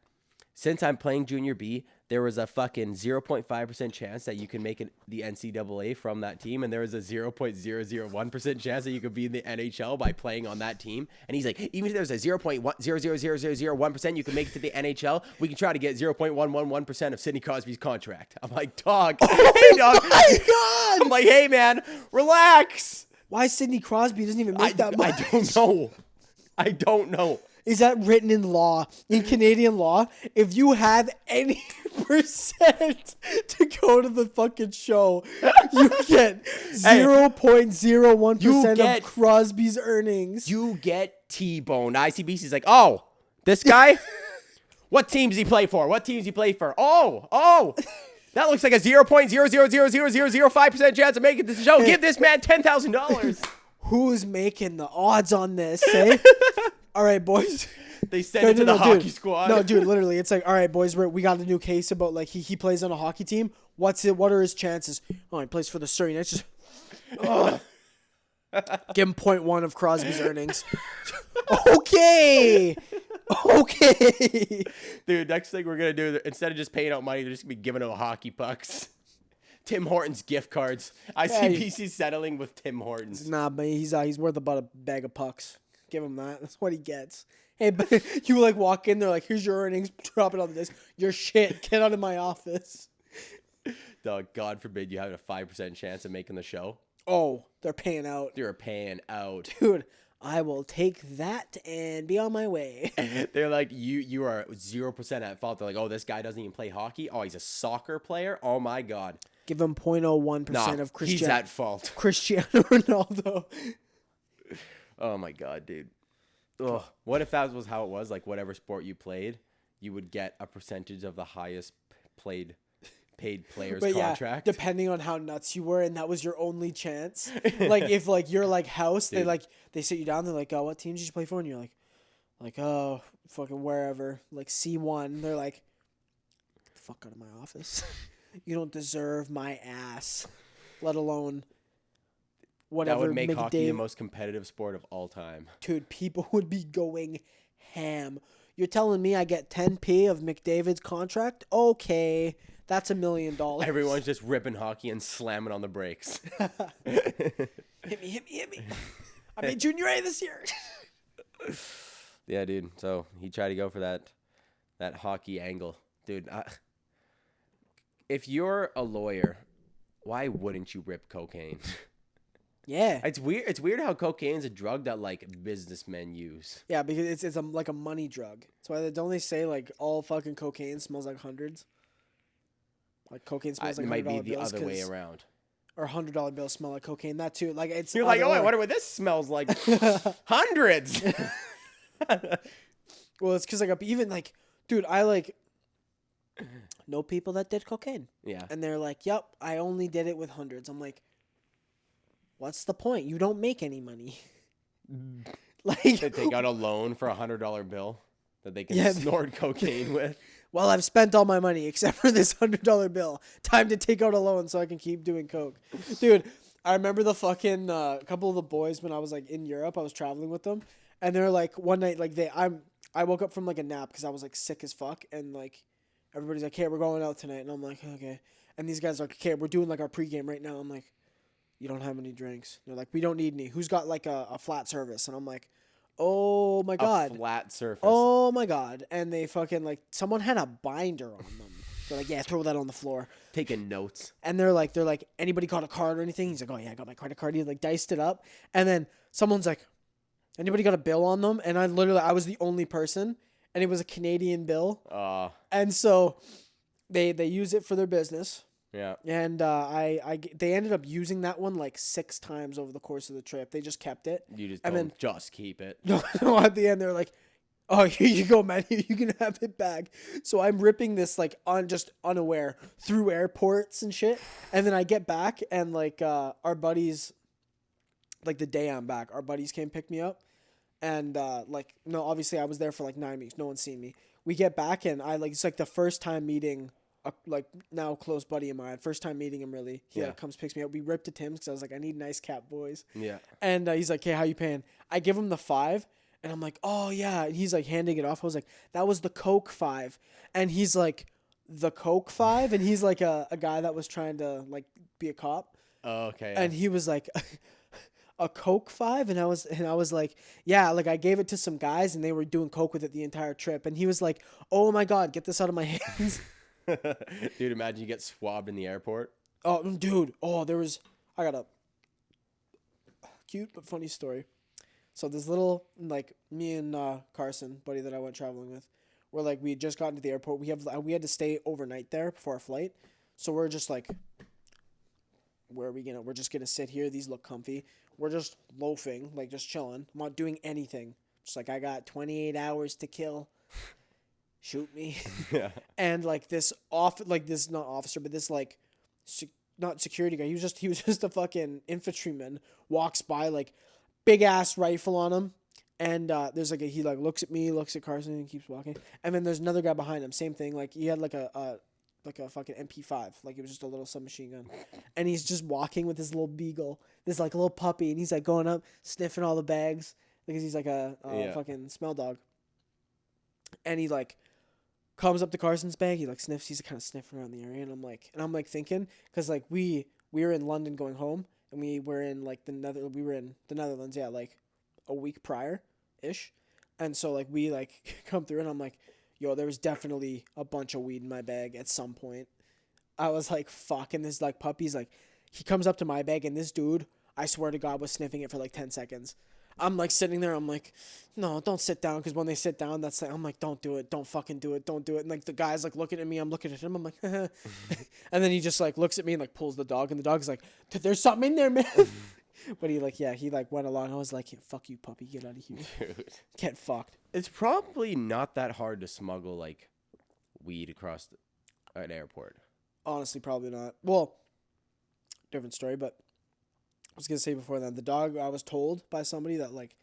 since I'm playing Junior B, there was a fucking 0.5% chance that you can make the NCAA from that team, and there was a 0.001% chance that you could be in the NHL by playing on that team. And he's like, even if there's a 0.00001% you can make it to the NHL, we can try to get 0.111% of Sidney Crosby's contract. I'm like, dog. Hey, dog. My God. I'm like, hey, man, relax. Why Sidney Crosby doesn't even make that much? I don't know. Is that written in law, in Canadian law? If you have any percent to go to the fucking show, you get 0.01% of Crosby's earnings. You get T-boned. ICBC's like, oh, this guy? What teams he play for? What teams he play for? Oh, that looks like a 0.0000005% chance of making this show. Give this man $10,000. Who's making the odds on this, eh? All right, boys. They send it to the hockey squad. No, dude, literally, it's like, all right, boys, we got a new case about, like, he plays on a hockey team. What are his chances? Oh, he plays for the Surrey Knights. Just, give him 0.1 of Crosby's earnings. Okay. Dude, next thing we're going to do, instead of just paying out money, they're just going to be giving out hockey pucks. Tim Hortons gift cards. ICBC settling with Tim Hortons. Nah, but he's worth about a bag of pucks. Give him that. That's what he gets. Hey, but you like walk in there like, here's your earnings. Drop it on this. Your shit. Get out of my office. Dog, God forbid you have a 5% chance of making the show. Oh, they're paying out. They're paying out. Dude, I will take that and be on my way. They're like, you are 0% at fault. They're like, oh, this guy doesn't even play hockey. Oh, he's a soccer player. Oh my God. Give him 0.01% of Cristiano. He's at fault. Cristiano Ronaldo. Oh my God, dude. Ugh. What if that was how it was? Like whatever sport you played, you would get a percentage of the highest paid player's contract. Yeah, depending on how nuts you were, and that was your only chance. Like if like you're like house, dude. they sit you down. They're like, oh, what teams did you play for? And you're like, oh, fucking wherever, like C1. They're like, get the fuck out of my office. You don't deserve my ass, let alone. Whatever. That would make hockey the most competitive sport of all time. Dude, people would be going ham. You're telling me I get 10p of McDavid's contract? Okay, that's $1 million. Everyone's just ripping hockey and slamming on the brakes. Hit me. I made Junior A this year. Yeah, dude. So he tried to go for that hockey angle. Dude, if you're a lawyer, why wouldn't you rip cocaine? Yeah. It's weird. It's weird how cocaine's a drug that like businessmen use. Yeah, because it's like a money drug. That's why don't they say like all fucking cocaine smells like hundreds? Like cocaine smells like $100 bills. It might be the other way around. Or $100 bills smell like cocaine. That too. Like it's. You're like, oh, I wonder what this smells like. Hundreds. Well, it's because like even like, dude, I like know people that did cocaine. Yeah. And they're like, yep, I only did it with hundreds. I'm like, what's the point? You don't make any money. Like they take out a loan for $100 bill that they can snort cocaine with. Well, I've spent all my money except for this $100 bill. Time to take out a loan so I can keep doing coke. Dude, I remember the fucking couple of the boys when I was like in Europe. I was traveling with them, and they're like one night like I woke up from like a nap because I was like sick as fuck, and like everybody's like, hey, we're going out tonight, and I'm like, okay. And these guys are like, okay, we're doing like our pregame right now. I'm like, you don't have any drinks. They're like, we don't need any. Who's got like a flat service? And I'm like, oh my God. A flat surface. Oh my God. And they fucking like, someone had a binder on them. They're like, yeah, throw that on the floor. Taking notes. And they're like, anybody got a card or anything? He's like, oh yeah, I got my credit card. He like diced it up. And then someone's like, anybody got a bill on them? And I was the only person, and it was a Canadian bill. And so they use it for their business. Yeah. And they ended up using that one like 6 times over the course of the trip. They just kept it. You just and don't just keep it. No, at the end they're like, oh, here you go, man. You can have it back. So I'm ripping this like just unaware through airports and shit. And then I get back, and like our buddies, like the day I'm back, our buddies came pick me up. And like, no, obviously I was there for like 9 weeks. No one's seen me. We get back, and it's like the first time meeting a like now close buddy of mine. First time meeting him, really. He Yeah. like, comes picks me up. We ripped to Tim's because I was like, I need nice cap, boys. Yeah. And he's like, hey, how you paying? I give him the 5, and I'm like, oh yeah. And he's like handing it off. I was like, that was the Coke 5, and he's like, the Coke 5, and he's like a guy that was trying to like be a cop, Oh, okay. and he was like. A Coke 5, and I was like, yeah, like I gave it to some guys and they were doing Coke with it the entire trip, and he was like, oh my god, get this out of my hands. Dude, imagine you get swabbed in the airport. Oh dude, I got a cute but funny story. So this little, like, me and Carson, buddy that I went traveling with, we're like, we had just gotten to the airport. We had to stay overnight there before our flight, so we're just like, we're just gonna sit here, these look comfy. We're just loafing, like just chilling. I'm not doing anything. Just like, I got 28 hours to kill. Shoot me. Yeah. And like this not officer, but this like not security guy. He was just a fucking infantryman. Walks by, like big ass rifle on him. And there's like he like looks at me, looks at Carson, and keeps walking. And then there's another guy behind him. Same thing. Like he had like a fucking MP5, like it was just a little submachine gun, and he's just walking with this little beagle, this like little puppy, and he's like going up sniffing all the bags because he's like a fucking smell dog. And he like comes up to Carson's bag, he like sniffs, he's kind of sniffing around the area, and I'm like thinking, because like we were in London going home, and we were in the Netherlands, yeah, like a week prior ish, and so like we like come through, and I'm like, yo, there was definitely a bunch of weed in my bag at some point. I was like, fuck. And this like puppy's like, he comes up to my bag, and this dude, I swear to God, was sniffing it for like 10 seconds. I'm like sitting there. I'm like, no, don't sit down. Because when they sit down, that's like, I'm like, don't do it. Don't fucking do it. Don't do it. And like the guy's like looking at me. I'm looking at him. I'm like, and then he just like looks at me and like pulls the dog. And the dog's like, there's something in there, man. But he went along. I was like, fuck you, puppy. Get out of here. Dude. Get fucked. It's probably not that hard to smuggle like weed across an airport. Honestly, probably not. Well, different story, but I was going to say before that, the dog, I was told by somebody that, like,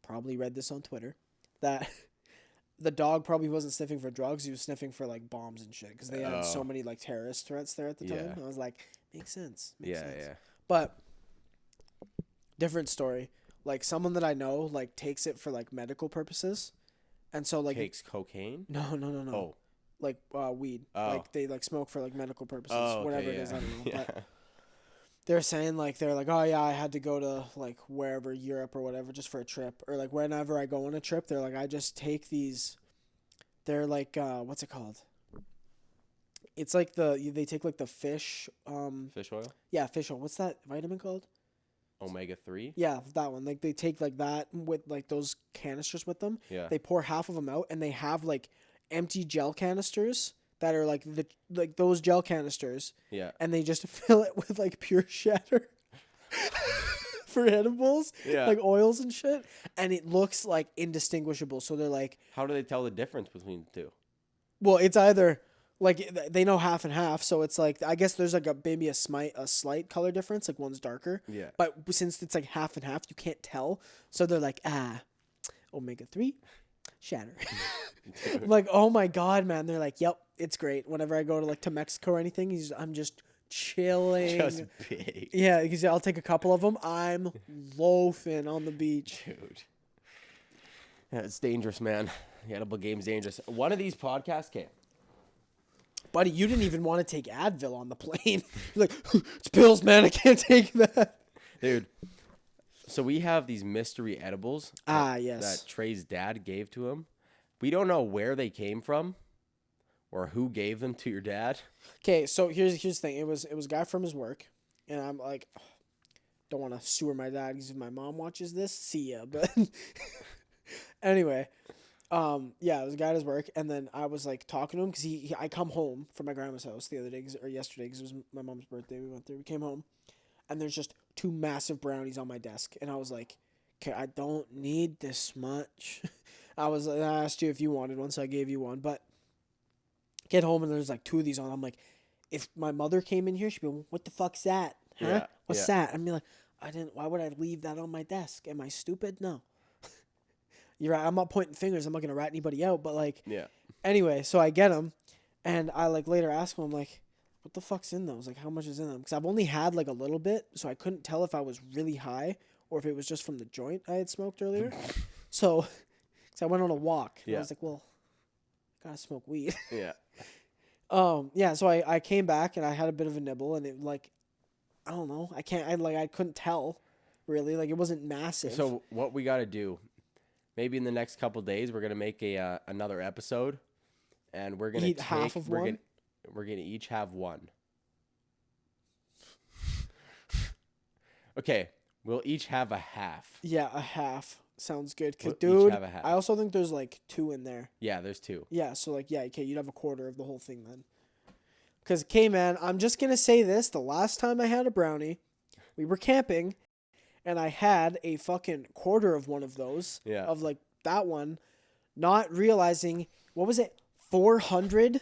probably read this on Twitter, that the dog probably wasn't sniffing for drugs. He was sniffing for, like, bombs and shit, because they had so many, like, terrorist threats there at the time. I was like, makes sense. Makes sense. Yeah. But, different story. Like, someone that I know, like, takes it for, like, medical purposes. And so, like... Takes cocaine? No. Oh. Like, weed. Oh. Like, they, like, smoke for, like, medical purposes. Oh, okay, whatever it is, I don't know. Yeah. But they're saying, like, oh, yeah, I had to go to, like, wherever, Europe or whatever, just for a trip. Or, like, whenever I go on a trip, they're like, I just take these... They're, like, what's it called? It's, like, they take, like, the fish... Fish oil? Yeah, fish oil. What's that vitamin called? Omega-3? Yeah, that one. Like, they take, like, that with, like, those canisters with them. Yeah. They pour half of them out, and they have, like, empty gel canisters that are, like, those gel canisters. Yeah. And they just fill it with, like, pure shatter for edibles. Yeah. Like, oils and shit. And it looks, like, indistinguishable. So they're like... How do they tell the difference between the two? Well, it's either... Like, they know half and half, so it's like, I guess there's like maybe a slight color difference, like one's darker. Yeah. But since it's like half and half, you can't tell. So they're like, omega-3, shatter. I'm like, oh my God, man. They're like, yep, it's great. Whenever I go to Mexico or anything, I'm just chilling. Just big. Yeah, because I'll take a couple of them. I'm loafing on the beach. Dude. Yeah, it's dangerous, man. The edible game's dangerous. One of these podcasts came. Buddy, you didn't even want to take Advil on the plane. You're like, it's pills, man. I can't take that. Dude, so we have these mystery edibles yes. that Trey's dad gave to him. We don't know where they came from or who gave them to your dad. Okay, so here's the thing. It was a guy from his work, and I'm like, don't want to sewer my dad because if my mom watches this, see ya. But anyway... yeah, it was a guy at his work, and then I was like talking to him because I come home from my grandma's house the other day or yesterday because it was my mom's birthday. We came home, and there's just 2 massive brownies on my desk, and I was like, okay, I don't need this much. I asked you if you wanted one, so I gave you one, but get home and there's like 2 of these on. I'm like, if my mother came in here, she'd be like, what the fuck's that? Huh? Yeah, What's that? I'd be like, why would I leave that on my desk? Am I stupid? No. You're right. I'm not pointing fingers. I'm not going to rat anybody out. But, like, Yeah. Anyway, so I get them. And I like later asked him, I'm like, what the fuck's in those? Like, how much is in them? Because I've only had like a little bit, so I couldn't tell if I was really high or if it was just from the joint I had smoked earlier. So I went on a walk. And I was like, well, I gotta smoke weed. Yeah. Yeah. So I came back and I had a bit of a nibble, and it like, I don't know. I couldn't tell really. Like, it wasn't massive. So what we got to do, maybe in the next couple days, we're gonna make another episode, and we're gonna eat half of one. We're gonna each have one. Okay, we'll each have a half. Yeah, a half sounds good. Cause We'll each dude, have a half. I also think there's like 2 in there. Yeah, there's 2. Yeah, so like, yeah, okay, you'd have a quarter of the whole thing then. Because, okay, man, I'm just gonna say this: the last time I had a brownie, we were camping, and I had a fucking quarter of one of those. Yeah. Of like that one, not realizing what was it, 400.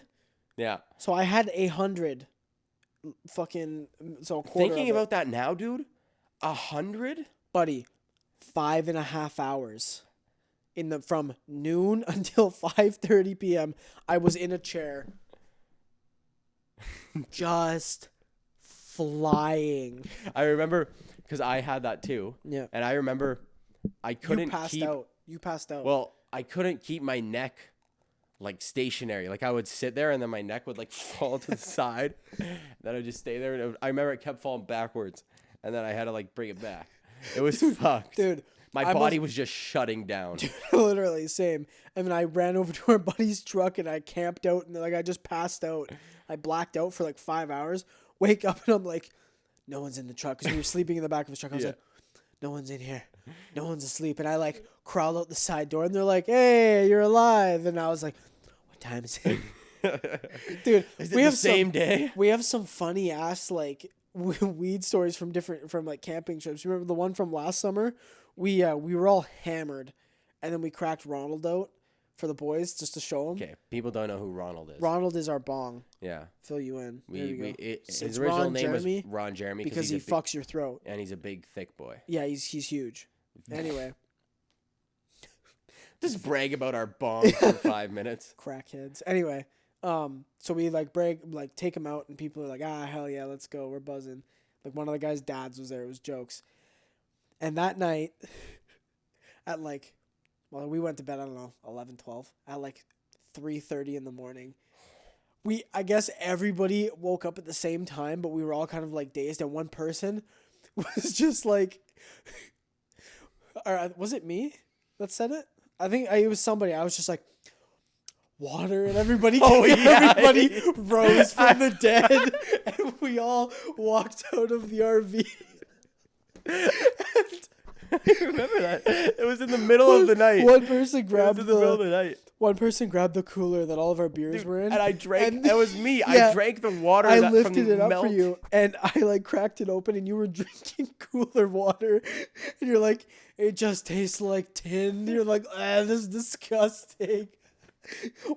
Yeah. So I had 100. Fucking so a quarter. Thinking of about it. that now, dude, 100. Buddy, 5.5 hours from noon until 5:30 p.m. I was in a chair, just flying. I remember because I had that too. Yeah. And I remember I couldn't You passed out. Well, I couldn't keep my neck like stationary. Like I would sit there and then my neck would like fall to the side. Then I'd just stay there. And I remember it kept falling backwards, and then I had to like bring it back. It was fucked. Dude. My body was just shutting down. Literally, same. And then I ran over to our buddy's truck and I camped out, and like I just passed out. I blacked out for like 5 hours. Wake up and I'm like, no one's in the truck, because we were sleeping in the back of his truck. I was like, no one's in here. No one's asleep. And I like crawled out the side door, and they're like, hey, you're alive. And I was like, what time is it? Dude, we have the same day. We have some funny ass like weed stories from like camping trips. Remember the one from last summer? We were all hammered, and then we cracked Ronald out for the boys just to show them. Okay, people don't know who Ronald is. Ronald is our bong. Yeah. Fill you in. His original name was Ron Jeremy because he fucks your throat. And he's a big, thick boy. Yeah, he's huge. Anyway. Just brag about our bong for 5 minutes. Crackheads. Anyway, so we take him out, and people are like, hell yeah, let's go. We're buzzing. Like, one of the guy's dads was there. It was jokes. And that night, at we went to bed, I don't know, 11, 12, at like 3:30 in the morning. I guess everybody woke up at the same time, but we were all kind of like dazed, and one person was just like, was it me that said it? I think it was somebody. I was just like, water, and everybody everybody rose from the dead, and we all walked out of the RV. I remember that. It was in the middle of the night. One person grabbed the middle of the night. One person grabbed the cooler that all of our beers were in, and I drank. And that was me. Yeah, I drank the water. I that lifted from it up milk. for you, and I like cracked it open, and you were drinking cooler water, and you're like, it just tastes like tin. You're like, this is disgusting.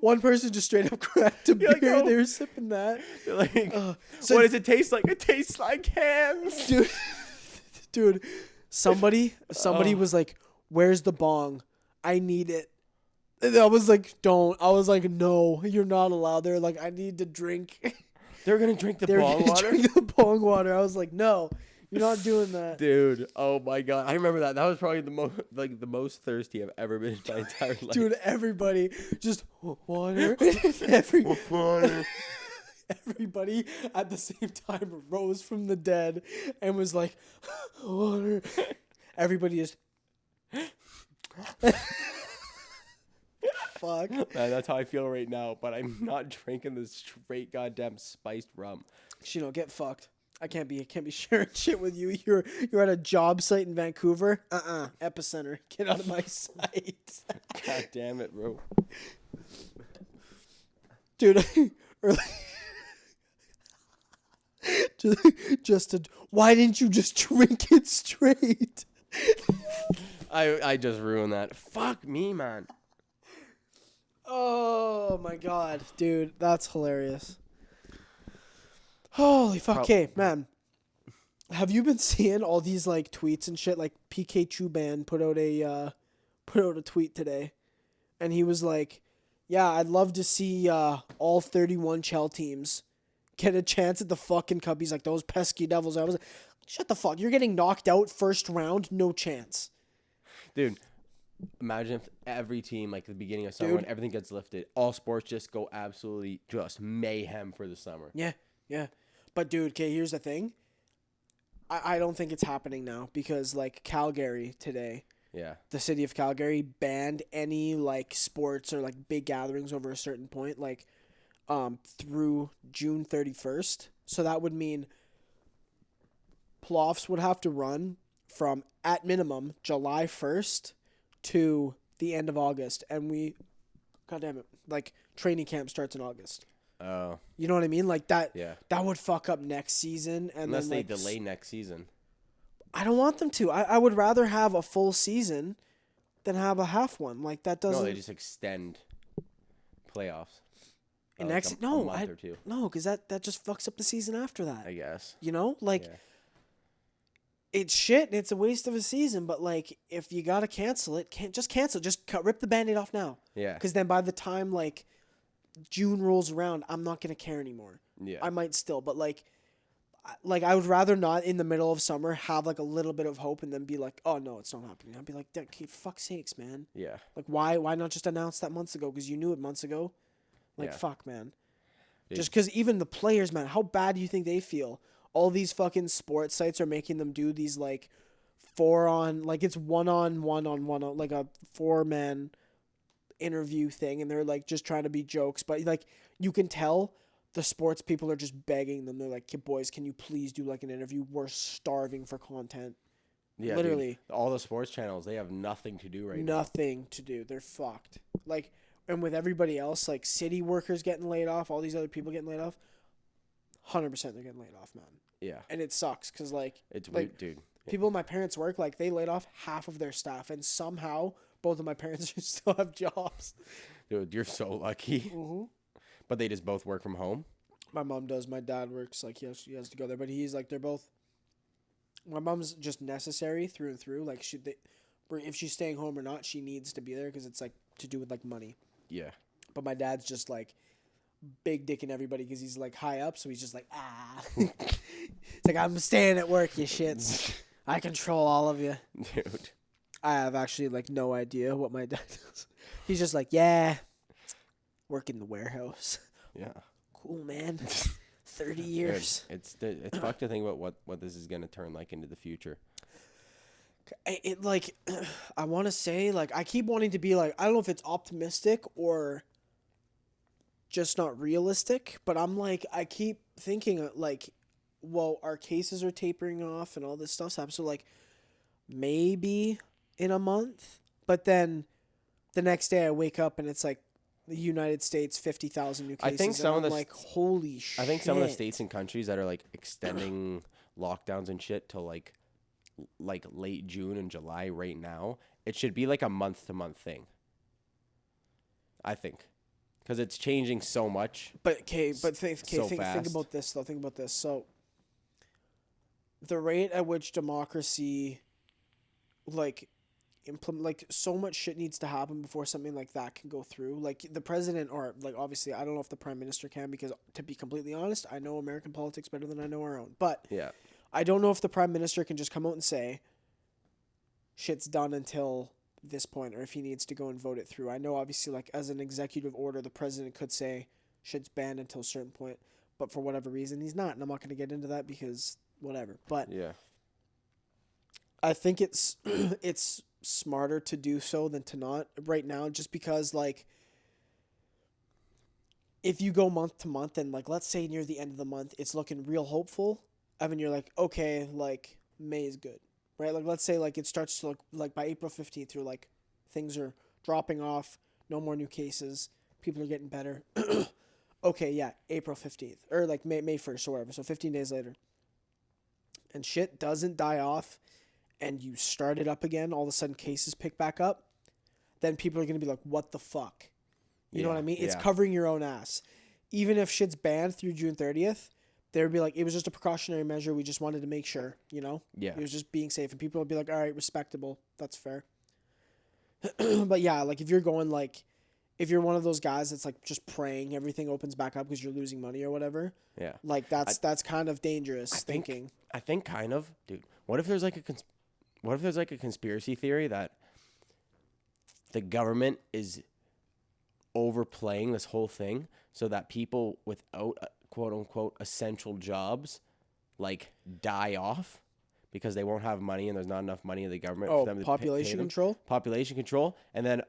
One person just straight up cracked a beer. Like, oh. They were sipping that. You're like, what does it taste like? It tastes like hands. Dude, somebody was like, where's the bong? I need it. And I was like, don't. I was like, no, you're not allowed. They're like, I need to drink. They're going to drink the bong water? Drink the bong water. I was like, no, you're not doing that. Dude, oh my God. I remember that. That was probably the most thirsty I've ever been in my entire life. Dude, everybody just, water. Water. Everybody at the same time rose from the dead and was like, water. Everybody just... Fuck. Man, that's how I feel right now, but I'm not drinking this straight goddamn spiced rum. Shino, get fucked. I can't be sharing shit with you. You're at a job site in Vancouver. Epicenter. Get out of my sight. God damn it, bro. Dude, why didn't you just drink it straight? I just ruined that. Fuck me, man. Oh my God, dude, that's hilarious. Holy fuck. Okay, man. Have you been seeing all these like tweets and shit? Like PK Chuban put out a tweet today, and he was like, Yeah, I'd love to see all 31 Chell teams get a chance at the fucking Cup. He's like, those pesky Devils. I was like, shut the fuck. You're getting knocked out first round. No chance. Dude, imagine if every team, like the beginning of summer, Dude. when everything gets lifted, all sports just go absolutely just mayhem for the summer. Yeah, yeah. But, dude, okay, here's the thing. I don't think it's happening now because, like, Calgary today, Yeah. the city of Calgary banned any, like, sports or, like, big gatherings over a certain point, like, through June 31st. So that would mean playoffs would have to run from, at minimum, July 1st to the end of August. And God damn it, like, training camp starts in August. Oh. You know what I mean? Like, that Yeah. that would fuck up next season. And Unless then, they like, delay next season. I don't want them to. I would rather have a full season than have a half one. Like, that doesn't... No, they just extend playoffs. And Like next... a No, month or two, no, because that just fucks up the season after that. I guess. You know? Like, Yeah. it's shit and it's a waste of a season, but, like, if you gotta cancel it, just cancel. Just rip the Band-Aid off now. Yeah. Because then by the time, like, June rolls around, I'm not gonna care anymore. Yeah. I might still, but, like, I would rather not in the middle of summer have, like, a little bit of hope and then be like, oh, no, it's not happening. I'd be like, okay, fuck's sakes, man. Yeah. Like, why not just announce that months ago? Because you knew it months ago. Like, Yeah. fuck, man. Dude. Just because even the players, man, how bad do you think they feel? All these fucking sports sites are making them do these, like, it's one on, like a 4-man interview thing, and they're, like, just trying to be jokes. But, like, you can tell the sports people are just begging them. They're like, boys, can you please do, like, an interview? We're starving for content. Yeah. Literally. Dude, all the sports channels, they have nothing to do right now. Nothing to do. They're fucked. Like, and with everybody else, like, city workers getting laid off, all these other people getting laid off, 100% they're getting laid off, man. Yeah. And it sucks because, like, It's like, weird, dude. people in my parents' work, like, they laid off half of their staff, and somehow both of my parents still have jobs. Dude, you're so lucky. Mm-hmm. But they just both work from home? My mom does. My dad works, like, he has to go there, but he's, like, they're both. My mom's just necessary through and through. Like, if she's staying home or not, she needs to be there because it's, like, to do with, like, money. Yeah. But my dad's just, like, big dicking everybody because he's, like, high up, so he's just like, it's like, I'm staying at work, you shits. I control all of you. Dude. I have actually, like, no idea what my dad does. He's just like, yeah, work in the warehouse. Yeah. Cool, man. 30 years. Dude, it's fucked to think about what this is going to turn like into the future. I want to say, like, I keep wanting to be like, I don't know if it's optimistic or just not realistic, but I'm like, I keep thinking, like, well, our cases are tapering off and all this stuff's happening, so, like, maybe in a month, but then the next day I wake up and it's like the United States, 50,000 new cases. I think some of the like, holy shit. I think some of the states and countries that are like extending lockdowns and shit till like late June and July right now, it should be like a month-to-month thing. I think. Because it's changing so much. But think fast. about this though. Think about this. So the rate at which democracy, like, so much shit needs to happen before something like that can go through. Like, the president, or, like, obviously I don't know if the prime minister can, because to be completely honest, I know American politics better than I know our own. But Yeah. I don't know if the prime minister can just come out and say shit's done until this point, or if he needs to go and vote it through. I know, obviously, like, as an executive order, the president could say shit's banned until a certain point, but for whatever reason he's not, and I'm not going to get into that because whatever. But Yeah. I think it's it's smarter to do so than to not right now, just because, like, if you go month to month and, like, let's say near the end of the month it's looking real hopeful, I mean, you're like, okay, like, May is good, right? Like, let's say, like, it starts to look like by April 15th you're like, things are dropping off, no more new cases, people are getting better. Okay, yeah, April 15th or like May 1st or whatever, so 15 days later, and shit doesn't die off and you start it up again, all of a sudden cases pick back up, then people are going to be like, what the fuck? You know what I mean? It's covering your own ass. Even if shit's banned through June 30th, they would be like, it was just a precautionary measure. We just wanted to make sure, you know? Yeah. It was just being safe. And people would be like, all right, respectable. That's fair. But yeah, like, if you're going, like, if you're one of those guys that's like just praying everything opens back up because you're losing money or whatever, Yeah. like that's kind of dangerous thinking. I think kind of, dude. What if there's like a conspiracy theory that the government is overplaying this whole thing so that people without quote unquote essential jobs like die off because they won't have money and there's not enough money in the government for them to population pay them. control? Population control, and then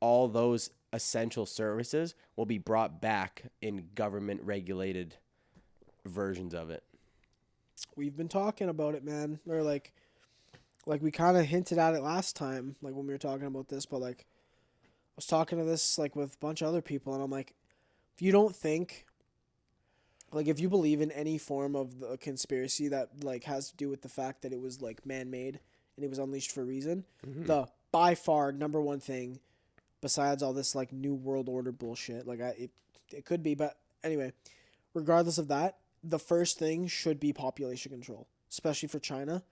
all those essential services will be brought back in government regulated versions of it. We've been talking about it, man. Or like we kind of hinted at it last time, like when we were talking about this, but like I was talking to this like with a bunch of other people, and I'm like, if you don't think, like if you believe in any form of the conspiracy that like has to do with the fact that it was like man-made and it was unleashed for a reason, the by far number one thing besides all this like new world order bullshit, like it could be, but anyway, regardless of that, the first thing should be population control, especially for China.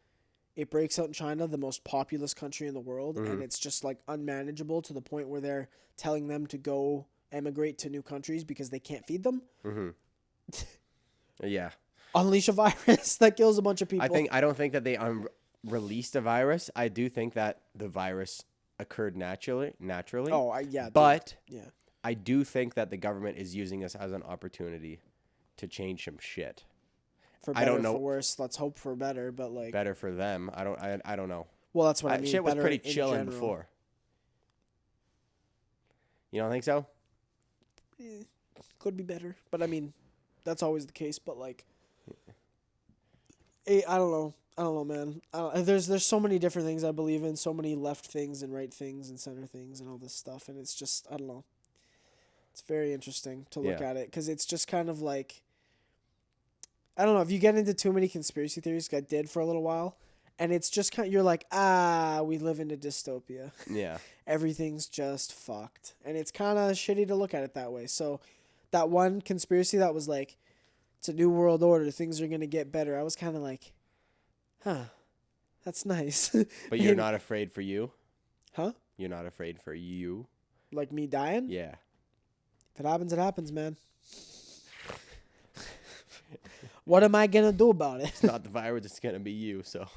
It breaks out in China, the most populous country in the world, and it's just like unmanageable to the point where they're telling them to go emigrate to new countries because they can't feed them. Yeah. Unleash a virus that kills a bunch of people. I don't think that they released a virus. I do think that the virus occurred naturally. Oh, yeah. But yeah. I do think that the government is using this as an opportunity to change some shit. For better, I don't know. For worse, let's hope for better, but like Better for them. I don't know. Well, that's what I mean. Shit was better pretty in chilling general. before. You don't think so? Could be better, but I mean, that's always the case. But like, I don't know, man. There's so many different things I believe in, so many left things and right things and center things and all this stuff, and it's just I don't know. It's very interesting to look at it because it's just kind of like, I don't know, if you get into too many conspiracy theories, like I did for a little while, and it's just kind of, you're like, we live in a dystopia. Yeah. Everything's just fucked. And it's kind of shitty to look at it that way. So that one conspiracy that was like, it's a new world order, things are going to get better. I was kind of like, that's nice. But you're not afraid for you? Huh? You're not afraid for you? Like me dying? Yeah. If it happens, man. What am I going to do about it? It's not the virus, it's going to be you, so.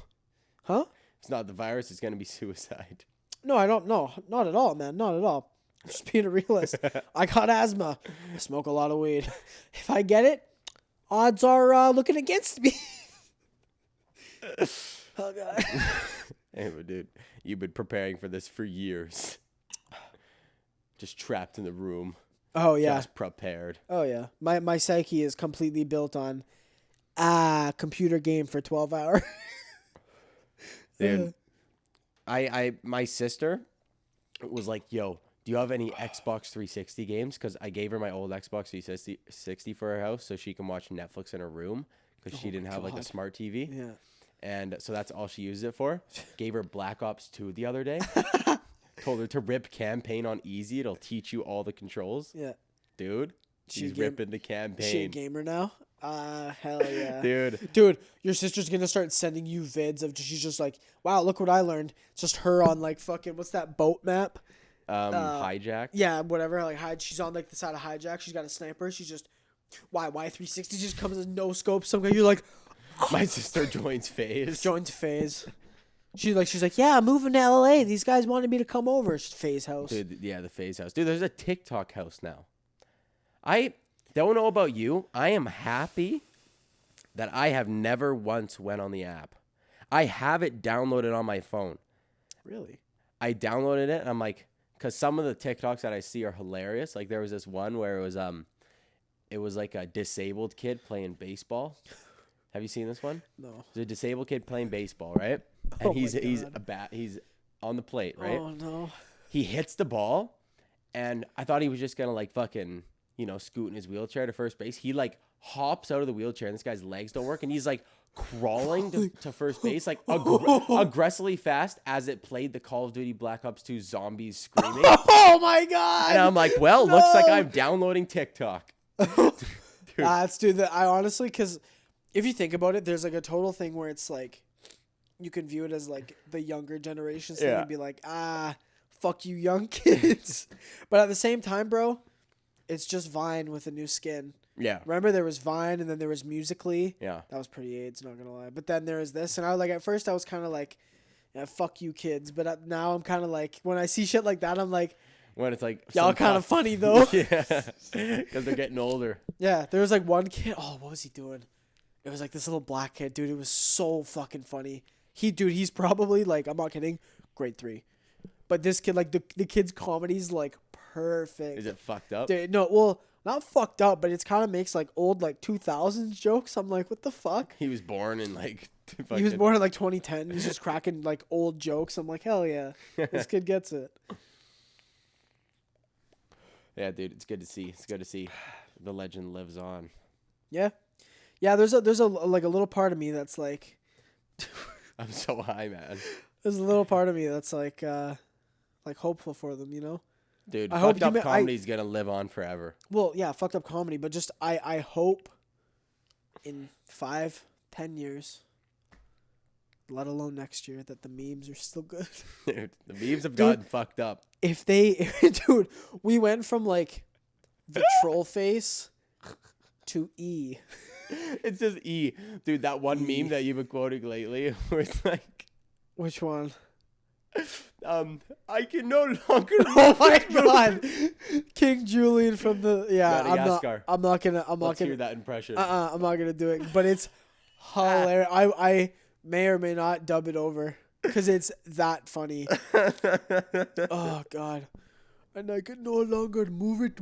Huh? It's not the virus, it's going to be suicide. No, I don't know. Not at all, man. Not at all. I'm just being a realist. I got asthma. I smoke a lot of weed. If I get it, odds are looking against me. Oh, God. Anyway, dude, you've been preparing for this for years. Just trapped in the room. Oh, yeah. Just prepared. Oh, yeah. My psyche is completely built on, computer game for 12 hours. Dude, my sister was like, yo, do you have any Xbox 360 games? Because I gave her my old Xbox 360 for her house so she can watch Netflix in her room because she didn't have like a smart TV. Yeah. And so that's all she used it for. Gave her Black Ops 2 the other day. Told her to rip campaign on easy. It'll teach you all the controls. Yeah. Dude, she's ripping the campaign. Is she a gamer now? Hell yeah. Dude, your sister's going to start sending you vids of, she's just like, wow, look what I learned. It's just her on like fucking, what's that boat map? Hijack. Yeah, whatever. Like she's on like the side of Hijack. She's got a sniper. She's just, Y360 just comes as no scope. Some guy, you're like, my sister joins Phase. She's like, yeah, I'm moving to LA. These guys wanted me to come over. It's Phase house. Dude, yeah, the Phase house. Dude, there's a TikTok house now. I don't know about you. I am happy that I have never once went on the app. I have it downloaded on my phone. Really? I downloaded it and I'm like, because some of the TikToks that I see are hilarious. Like there was this one where it was like a disabled kid playing baseball. Have you seen this one? No. There's a disabled kid playing baseball, right? And he's on the plate, right? Oh no. He hits the ball, and I thought he was just gonna like fucking, scoot in his wheelchair to first base. He like hops out of the wheelchair, and this guy's legs don't work, and he's like crawling to first base, like aggressively fast as it played the Call of Duty Black Ops 2 zombies screaming. Oh my God. And I'm like, well, No. looks like I'm downloading TikTok. Dude, I honestly, because if you think about it, there's like a total thing where it's like, you can view it as like the younger generation's thing and be like, fuck you young kids. But at the same time, bro, it's just Vine with a new skin. Yeah. Remember there was Vine and then there was Musical.ly. Yeah. That was pretty AIDS, not gonna lie. But then there was this, and I was like, at first I was kind of like, yeah, fuck you kids. But now I'm kind of like, when I see shit like that, I'm like, When it's like y'all some kind of funny though. Yeah, because they're getting older. Yeah, there was like one kid. Oh, what was he doing? It was like this little black kid, dude. It was so fucking funny. He's probably like, I'm not kidding, grade 3. But this kid, like the kid's comedy's like perfect. Is it fucked up? Dude, no, well, not fucked up, but it's kind of makes like old like 2000s jokes. I'm like, what the fuck? He was born in like. He was born in like 2010. He's just cracking like old jokes. I'm like, hell yeah, this kid gets it. Yeah, dude, it's good to see. It's good to see the legend lives on. Yeah, yeah. There's a like a little part of me that's like, I'm so high, man. there's a little part of me that's like hopeful for them, you know. Dude, I hope fucked up you comedy's gonna live on forever. Well, yeah, fucked up comedy, but just I hope in 5-10 years, let alone next year, that the memes are still good. Dude, the memes have gotten fucked up. If they, dude, we went from like the troll face to E. It's just E. Dude, that one meme that you've been quoting lately where it's like, Which one? I can no longer Oh my god, King Julian from the Madagascar. I'm not gonna hear that impression. I'm not gonna do it, but it's hilarious. I may or may not dub it over because it's that funny. Oh god, and I can no longer move it.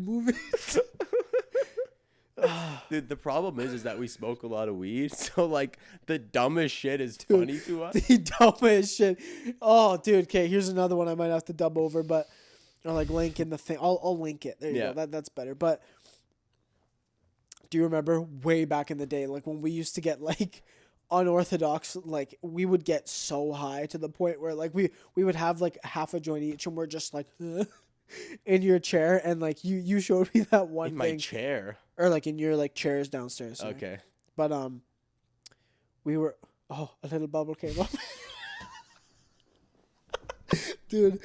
Dude, the problem is that we smoke a lot of weed, so like the dumbest shit is funny to us. The dumbest shit. Oh, dude. Okay, here's another one I might have to dub over, but or like link in the thing. I'll link it. There you go. That's better. But do you remember way back in the day, like when we used to get like unorthodox, like we would get so high to the point where like we would have like half a joint each, and we're just like in your chair, and like you showed me that one In thing. my chair. Or like in your like chairs downstairs. Sorry. Okay. But we were a little bubble came up. Dude,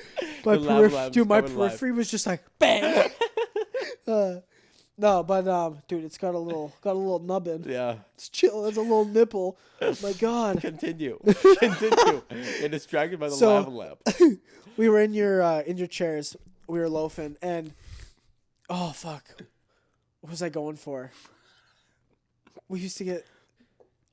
my periphery was just like bam. No, but dude, it's got a little nubbin. Yeah. It's chill. It's a little nipple. Oh my god. Continue. Get distracted by the So- lava lamp. We were in your chairs. We were loafing, and oh fuck, what was I going for? We used to get.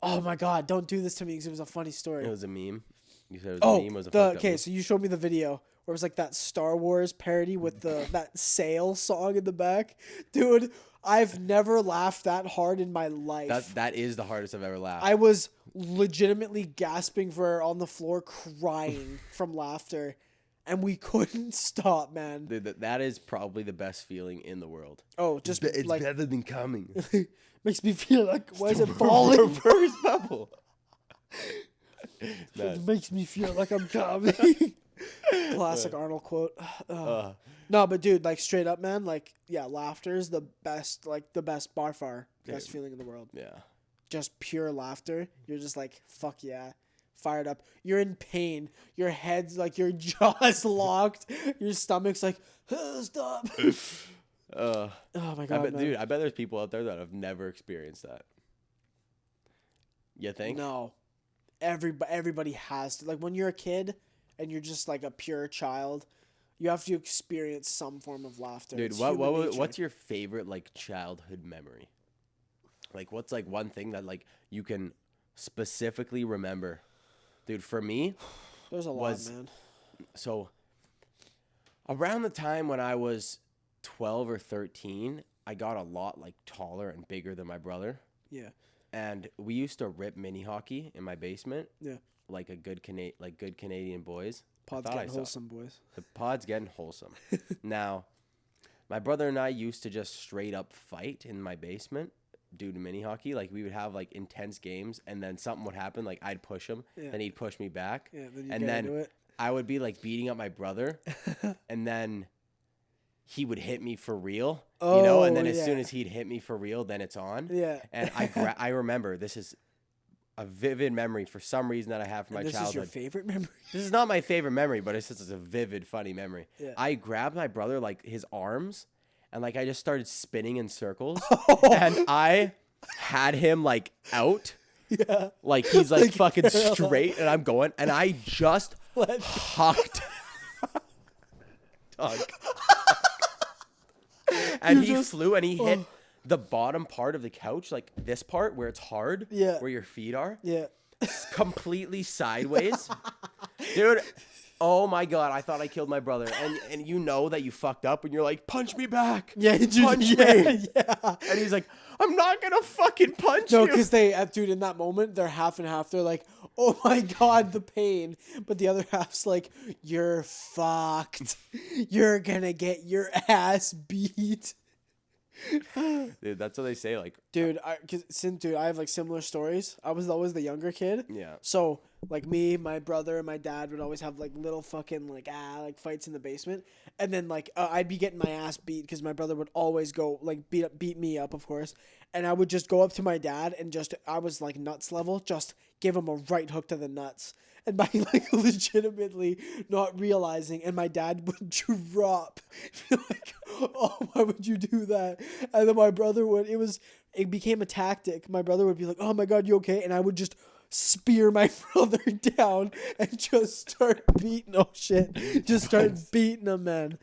Oh my god! Don't do this to me because it was a funny story. It was a meme. You said it was a meme. Was a fucked up okay. meme? So you showed me the video where it was like that Star Wars parody with that Sail song in the back, dude. I've never laughed that hard in my life. That is the hardest I've ever laughed. I was legitimately gasping for air on the floor, crying from laughter, and we couldn't stop, man. Dude, that is probably the best feeling in the world. Oh, just It's like better than coming. makes me feel like why is it falling? Reverse bubble. It makes me feel like I'm coming. Classic Arnold quote. No, but dude, like straight up, man, like yeah, laughter is the best, like the best by far, best feeling in the world. Yeah. Just pure laughter. You're just like fuck yeah, fired up. You're in pain. Your head's like your jaw's locked. Your stomach's like stop. Oh my god, man. Dude, I bet there's people out there that have never experienced that. You think? No, everybody has to. Like when you're a kid and you're just like a pure child, you have to experience some form of laughter. Dude, It's human nature. what's your favorite like childhood memory? Like what's like one thing that like you can specifically remember? Dude, for me, There's a lot, man. So around the time when I was 12 or 13, I got a lot like taller and bigger than my brother. Yeah. And we used to rip mini hockey in my basement. Yeah. Like good Canadian boys. Pod's getting wholesome, boys. The pod's getting wholesome. Now, my brother and I used to just straight up fight in my basement due to mini hockey. Like we would have like intense games, and then something would happen. Like I'd push him, then he'd push me back, and then I would be like beating up my brother, and then he would hit me for real, you know. And then as soon as he'd hit me for real, then it's on. Yeah. And I remember this is a vivid memory for some reason that I have from my This is your childhood. favorite memory? This is not my favorite memory, but it's just a vivid, funny memory. Yeah. I grabbed my brother, like his arms, and like I just started spinning in circles, Oh. and I had him like out, Yeah. like he's like fucking Carol. straight, and I'm going, and I just hucked. Dog. And he flew, and he hit the bottom part of the couch, like this part where it's hard, Yeah. where your feet are. Yeah. Completely sideways. Dude, oh my God, I thought I killed my brother. And you know that you fucked up and you're like, punch me back. Yeah. Punch me. Yeah. And he's like, I'm not going to fucking punch No, you. because dude, in that moment, they're half and half. They're like, oh my God, the pain. But the other half's like, you're fucked. You're going to get your ass beat. Dude, that's what they say. Like, Dude, I have like similar stories. I was always the younger kid. yeah. So like me, my brother, and my dad would always have like little fucking like fights in the basement, and then like I'd be getting my ass beat because my brother would always go like beat me up, of course, and I would just go up to my dad and I was like nuts level, just give him a right hook to the nuts, and by like legitimately not realizing, and my dad would drop, like, oh, why would you do that? And then my brother it became a tactic. My brother would be like, oh my God, you okay? And I would just spear my brother down and just start beating. Oh shit! Just start beating him, man.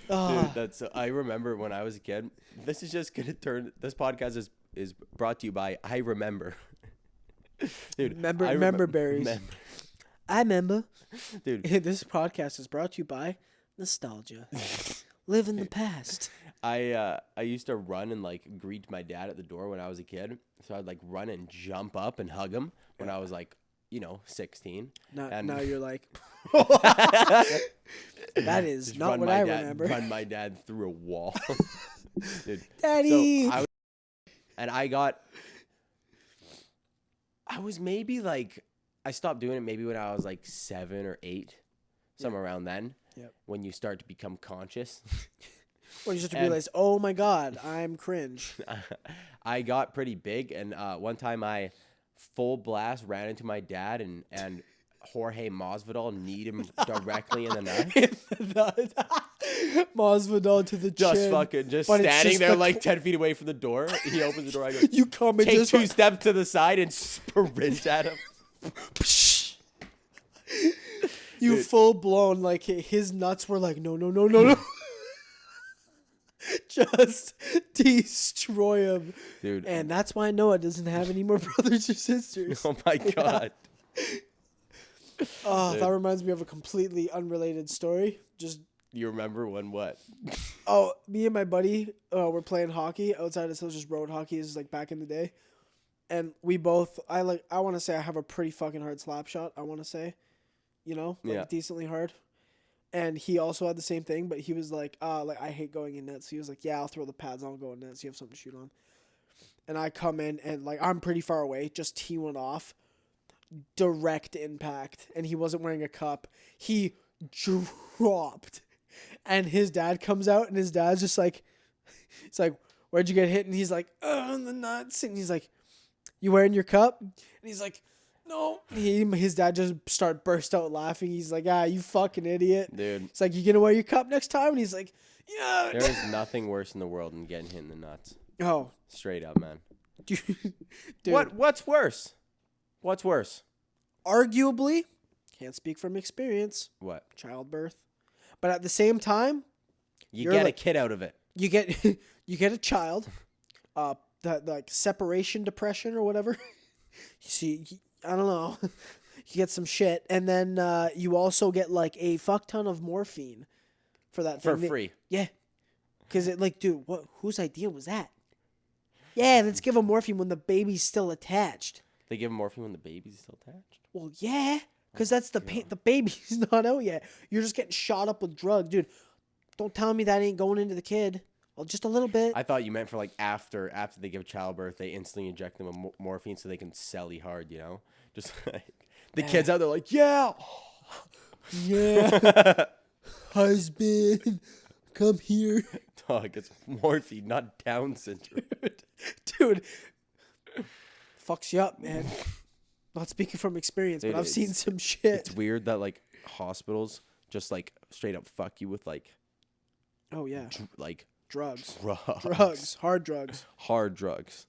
Dude, I remember when I was a kid. This is just gonna turn. This podcast is brought to you by I Remember. Dude, remember berries. I remember. Dude, This podcast is brought to you by nostalgia. Live in the past. I used to run and like greet my dad at the door when I was a kid. So I'd like run and jump up and hug him when I was like, 16. Now you're like, that is Just not run what my I dad, remember. Run my dad through a wall. Dude. Daddy. So I was maybe like, I stopped doing it maybe when I was like 7 or 8, somewhere around then. Yep. When you start to become conscious. Or you just realize, oh my God, I'm cringe. I got pretty big, and one time I full blast ran into my dad and Jorge Masvidal kneed him directly in the nuts. Masvidal to the Just chin. fucking But it's standing just there the like 10 feet away from the door. He opens the door. I go, You come and take just 2 steps to the side and sprint at him. You Dude. full blown, like his nuts were like, no. Just destroy him. Dude. And that's why Noah doesn't have any more brothers or sisters. Oh my God. Oh, Dude. that reminds me of a completely unrelated story. Just You remember when what? me and my buddy were playing hockey outside of just road hockey. This is like back in the day. And we both, I want to say I have a pretty fucking hard slap shot. I want to say, Yeah. decently hard. And he also had the same thing, but he was like I hate going in nets. He was like, yeah, I'll throw the pads, I'll go in nets. You have something to shoot on. And I come in and like I'm pretty far away, just tee one off, direct impact, and he wasn't wearing a cup. He dropped, and his dad comes out, and his dad's just like, he's like, where'd you get hit? And he's like, in the nuts, and he's like, you wearing your cup? And he's like, no. His dad just burst out laughing. He's like, you fucking idiot. Dude. It's like, you gonna wear your cup next time? And he's like, yeah. There is nothing worse in the world than getting hit in the nuts. Oh. Straight up, man. Dude. What's worse? What's worse? Arguably, can't speak from experience, What? childbirth. But at the same time, You You're get like- a kid out of it. you get a child, that like separation depression or whatever. You see, I don't know. You get some shit, and then you also get like a fuck ton of morphine for that For thing. free. Yeah, because it like, dude, whose idea was that? Yeah, let's give him morphine when the baby's still attached. They give him morphine when the baby's still attached? Well, yeah, because that's the pain. The baby's not out yet. You're just getting shot up with drugs, dude. Don't tell me that ain't going into the kid. Well, just a little bit. I thought you meant for like after they give childbirth, they instantly inject them with morphine so they can selly hard, Just like the kids out there like, yeah. Yeah. Husband, come here. Dog, it's morphine, not Down syndrome. Dude. Fucks you up, man. Not speaking from experience, Dude, but I've seen it's- some shit. It's weird that like hospitals just like straight up fuck you with like Oh yeah, like drugs, drugs, hard drugs, hard drugs.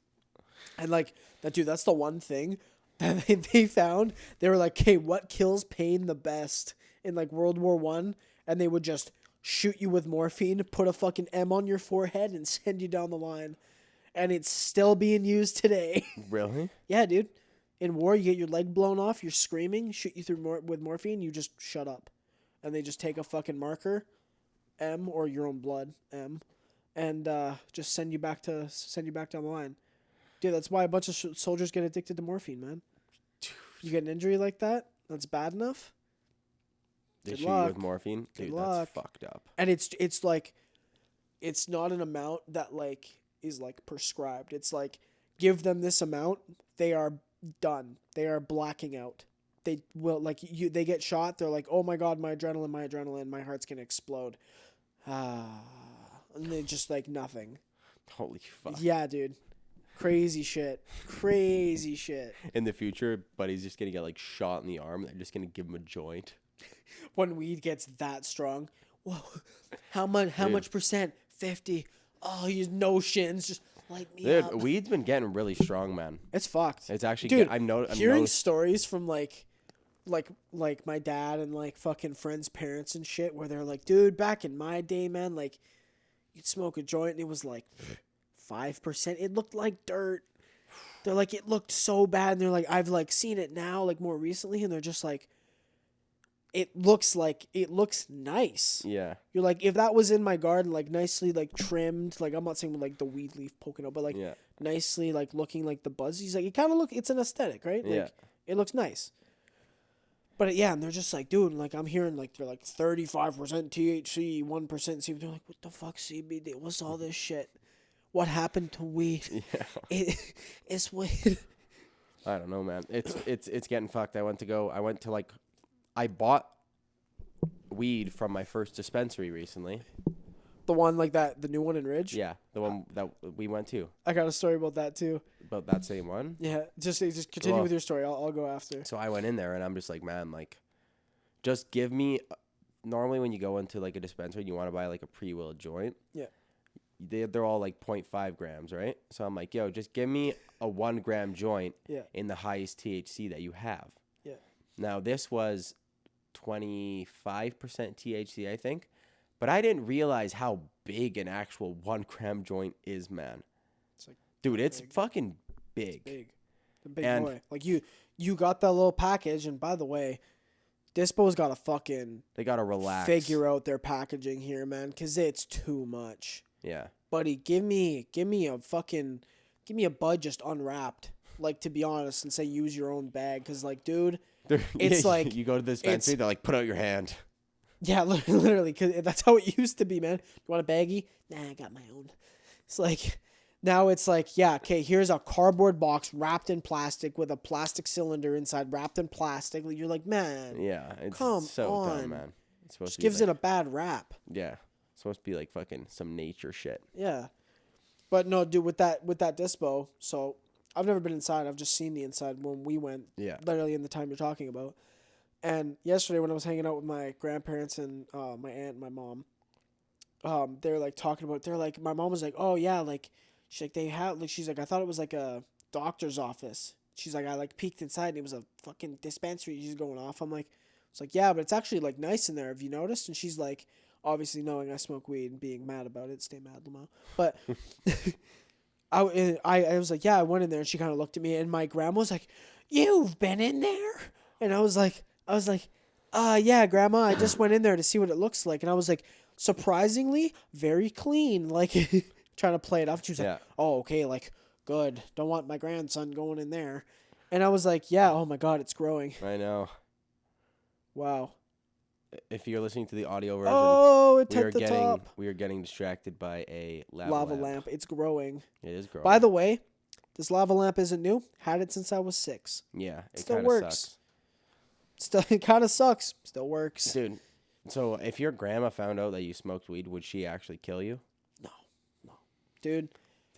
and like that, dude. That's the one thing that they found. They were like, "Hey, what kills pain the best?" In like World War One, and they would just shoot you with morphine, put a fucking M on your forehead, and send you down the line. And it's still being used today. Really? Yeah, dude. In war, you get your leg blown off, you're screaming, shoot you through with morphine, you just shut up. And they just take a fucking marker, M, or your own blood, M, and just send you back down the line. Dude, that's why a bunch of soldiers get addicted to morphine, man. You get an injury like that, that's bad enough. They Good shoot you luck. with morphine? Good Dude, luck. that's fucked up. And it's like, it's not an amount that like is like prescribed. It's like, give them this amount, they are done. They are blacking out. They will like they get shot. They're like, oh my god, my adrenaline, my heart's gonna explode. And they just like nothing. Holy fuck. Yeah, dude. Crazy shit. Crazy shit. In the future, buddy's just gonna get like shot in the arm. They're just gonna give him a joint. When weed gets that strong, whoa, how much percent? 50. Oh, you no shins, just light me Dude, up. weed's been getting really strong, man. It's fucked. It's actually Dude, I'm hearing noticed. stories from like my dad and like fucking friends' parents and shit, where they're like, dude, back in my day, man, like you'd smoke a joint and it was like 5%. It looked like dirt. They're like, it looked so bad, and they're like, I've like seen it now, like more recently, and they're just like, it looks nice. Yeah. You're like, if that was in my garden, like nicely like trimmed, like I'm not saying with like the weed leaf poking out, but like Yeah. nicely like looking like the buzz. He's like, it kind of it's an aesthetic, right? Like, Yeah. it looks nice. But yeah, and they're just like, dude, like I'm hearing like they're like 35% THC, 1% CBD. They're like, what the fuck CBD? What's all this shit? What happened to weed? Yeah. It's weed. I don't know, man. It's getting fucked. I went to like, I bought weed from my first dispensary recently. The one like that, the new one in Ridge. Yeah, the one that we went to. I got a story about that too. About that same one. Yeah, just continue Well, with your story. I'll go after. So I went in there and I'm just like, man, like, just give me. Normally, when you go into like a dispensary, you want to buy like a pre-willed joint. Yeah. They're all like 0.5 grams, right? So I'm like, yo, just give me a 1 gram joint Yeah. in the highest THC that you have. Yeah. Now this was 25% THC, I think, but I didn't realize how big an actual 1 gram joint is, man. It's like, dude, it's big. fucking big. big. The big And- boy. Like you got that little package, and by the way, Dispo's got to fucking They gotta relax. figure out their packaging here, man, because it's too much. Yeah. Buddy, give me a bud just unwrapped. Like, to be honest, and say use your own bag, because like, dude, It's like- you go to the dispensary, they're like, put out your hand. yeah, literally, because that's how it used to be, man. You want a baggie? Nah, I got my own. It's like, now it's like, yeah, okay, here's a cardboard box wrapped in plastic with a plastic cylinder inside wrapped in plastic. You're like, man, Yeah, it's Come so on. dumb, man. It's supposed just to be gives like, it a bad rap. yeah, it's supposed to be like fucking some nature shit. Yeah. But no, dude, with that Dispo, so I've never been inside. I've just seen the inside when we went. Yeah. Literally in the time you're talking about. And yesterday when I was hanging out with my grandparents and my aunt and my mom, they're like talking about. They're like, my mom was like, oh yeah, like she's like they have like she's like I thought it was like a doctor's office. She's like I like peeked inside and it was a fucking dispensary. She's going off. I'm like, it's like yeah, but it's actually like nice in there. Have you noticed? And she's like, obviously knowing I smoke weed and being mad about it, stay mad, Lamau. But I was like, yeah, I went in there, and she kind of looked at me, and my grandma was like, you've been in there? And I was like, yeah, grandma, I just went in there to see what it looks like. And I was like, surprisingly, very clean, like trying to play it off. She was Yeah. like, oh, okay, like, good. Don't want my grandson going in there. And I was like, yeah, oh my God, it's growing. I know. Wow. If you're listening to the audio version, Oh, it we are took the getting top. we are getting distracted by a Lava lamp. It's growing. It is growing. By the way, this lava lamp isn't new. Had it since I was 6. yeah, it Still kind of works. sucks, Still, it kind of sucks. Still works. dude. So if your grandma found out that you smoked weed, would she actually kill you? No. Dude,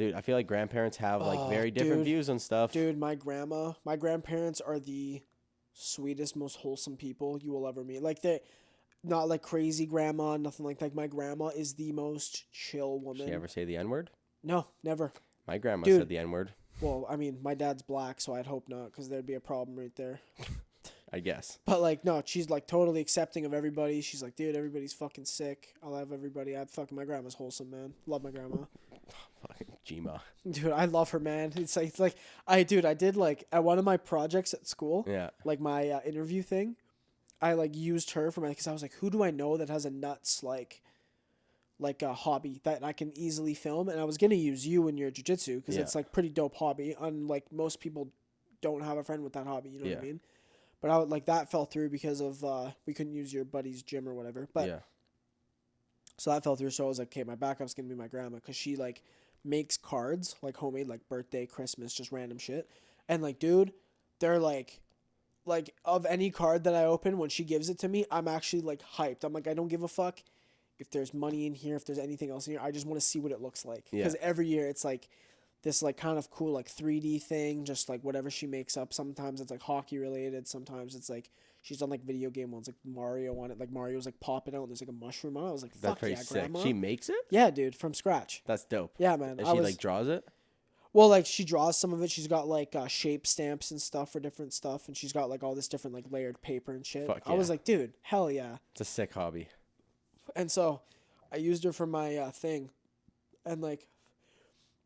Dude, I feel like grandparents have like very different dude. views on stuff. Dude, my grandparents are the sweetest, most wholesome people you will ever meet. Like they're not like crazy grandma, nothing like that. My grandma is the most chill Did woman. she ever say the N-word? No, never. My grandma Dude. said the N-word, Well, I mean, my dad's black, so I'd hope not, because there'd be a problem right there. I guess. But like, no, she's like totally accepting of everybody. She's like, dude, everybody's fucking sick. I love everybody. My grandma's wholesome, man. Love my grandma. Fucking Gma. Dude, I love her, man. It's like I did like at one of my projects at school, Yeah. like my interview thing, I like used her for because I was like, who do I know that has a nuts like a hobby that I can easily film? And I was gonna use you in your jiu-jitsu because Yeah. it's like pretty dope hobby. Unlike most people, don't have a friend with that hobby. You know what I Yeah. mean? But I would like that fell through because of we couldn't use your buddy's gym or whatever. But Yeah. so that fell through. So I was like, okay, my backup's gonna be my grandma because she like makes cards like homemade, like birthday, Christmas, just random shit. And like, dude, they're like of any card that I open when she gives it to me, I'm actually like hyped. I'm like, I don't give a fuck if there's money in here, if there's anything else in here. I just want to see what it looks like because every year it's like this like kind of cool like 3D thing, just like whatever she makes up. Sometimes it's like hockey related. Sometimes it's like she's done like video game ones, like Mario on it. Like Mario's like popping out and there's like a mushroom on it. I was like, That's fuck pretty yeah, sick. grandma. She makes it? Yeah, dude, from scratch. That's dope. Yeah, man. And she like draws it? Well, like she draws some of it. She's got like shape stamps and stuff for different stuff, and she's got like all this different like layered paper and shit. Fuck I was yeah. like, dude, hell yeah. It's a sick hobby. And so I used her for my thing, and like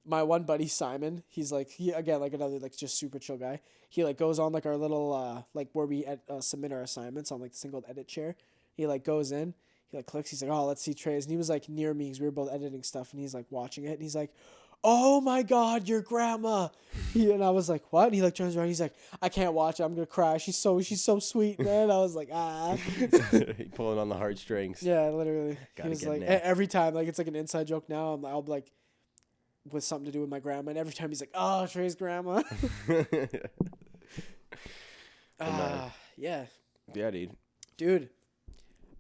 my one buddy Simon, he's like again like another like just super chill guy. He like goes on like our little like where we submit our assignments on like the thing called edit chair. He like goes in, he like clicks. He's like, oh, let's see trays, and he was like near me because we were both editing stuff, and he's like watching it, and he's like, oh my god, your grandma. And I was like, what? And he like turns around, he's like, I can't watch it, I'm gonna cry. She's so sweet, man. I was like, ah. Pulling on the heartstrings. Yeah, literally. Gotta He was get like, in there. every time, like it's like an inside joke now. I'll be like, with something to do with my grandma, and every time he's like, oh, Trey's grandma. Yeah, Yeah, dude.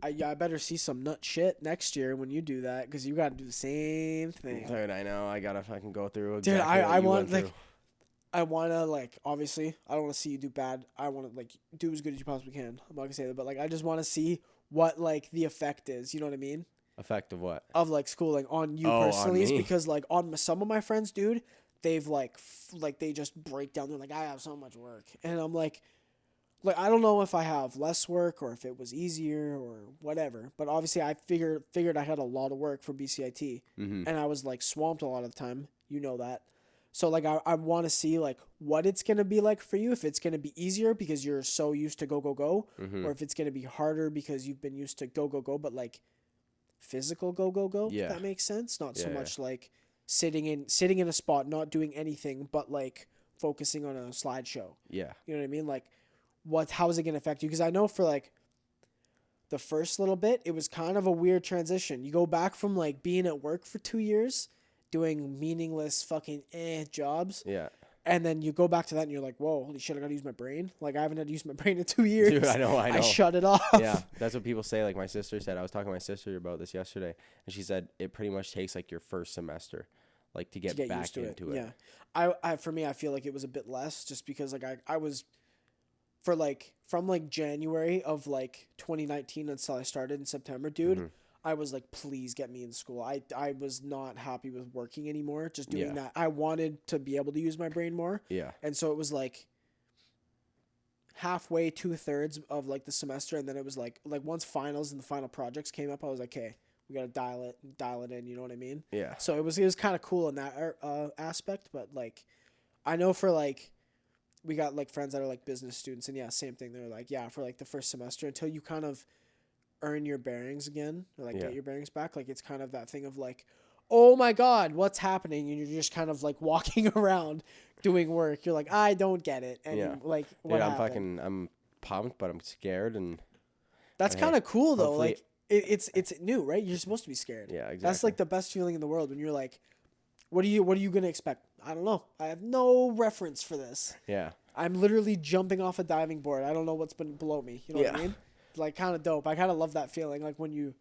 I better see some nut shit next year when you do that, because you got to do the same thing. Dude, I know. I gotta fucking go through. Dude, Exactly what I you want went like, through. I want to like, obviously, I don't want to see you do bad. I want to like do as good as you possibly can. I'm not gonna say that, but like, I just want to see what like the effect is. You know what I mean? Effect of what? Of like schooling on you Oh, on personally, is me. because like on some of my friends, dude, they've like they just break down. They're like, I have so much work, and I'm like I don't know if I have less work or if it was easier or whatever. But obviously, I figured I had a lot of work for BCIT, and I was like swamped a lot of the time. You know that. So like I want to see like what it's gonna be like for you. If it's gonna be easier because you're so used to go, or if it's gonna be harder because you've been used to go, but like physical go. Yeah. If that makes sense. Not so Yeah, much like sitting in a spot, not doing anything, but like focusing on a slideshow. Yeah. You know what I mean? Like, how is it going to affect you? Because I know for like the first little bit, it was kind of a weird transition. You go back from like being at work for 2 years, doing meaningless fucking jobs. Yeah. And then you go back to that and you're like, whoa, holy shit, I got to use my brain. Like, I haven't had to use my brain in 2 years. Dude, I know. I shut it off. Yeah, that's what people say. Like my sister said, I was talking to my sister about this yesterday, and she said it pretty much takes like your first semester, like to get back used to into it. Yeah. I for me, I feel like it was a bit less just because like I was for like from like January of like 2019 until I started in September, dude. I was like, please get me in school. I was not happy with working anymore, just doing that. I wanted to be able to use my brain more. Yeah. And so it was like halfway, 2/3 of like the semester, and then it was like once finals and the final projects came up, I was like, okay, we gotta dial it in. You know what I mean? Yeah. So it was kind of cool in that aspect, but like, I know for like, we got like friends that are like business students, and yeah, same thing. They're like, yeah, for like the first semester until you kind of earn your bearings again, or like get your bearings back. Like it's kind of that thing of like, oh my God, what's happening? And you're just kind of like walking around doing work. You're like, I don't get it. And like, what happened? I'm pumped, but I'm scared, and That's kind of cool though. hopefully- Like it's new, right? You're supposed to be scared. Yeah, exactly. That's like the best feeling in the world when you're like, what are you gonna expect? I don't know. I have no reference for this. Yeah. I'm literally jumping off a diving board. I don't know what's been below me. You know what I mean? Like kind of dope. I kind of love that feeling. Like when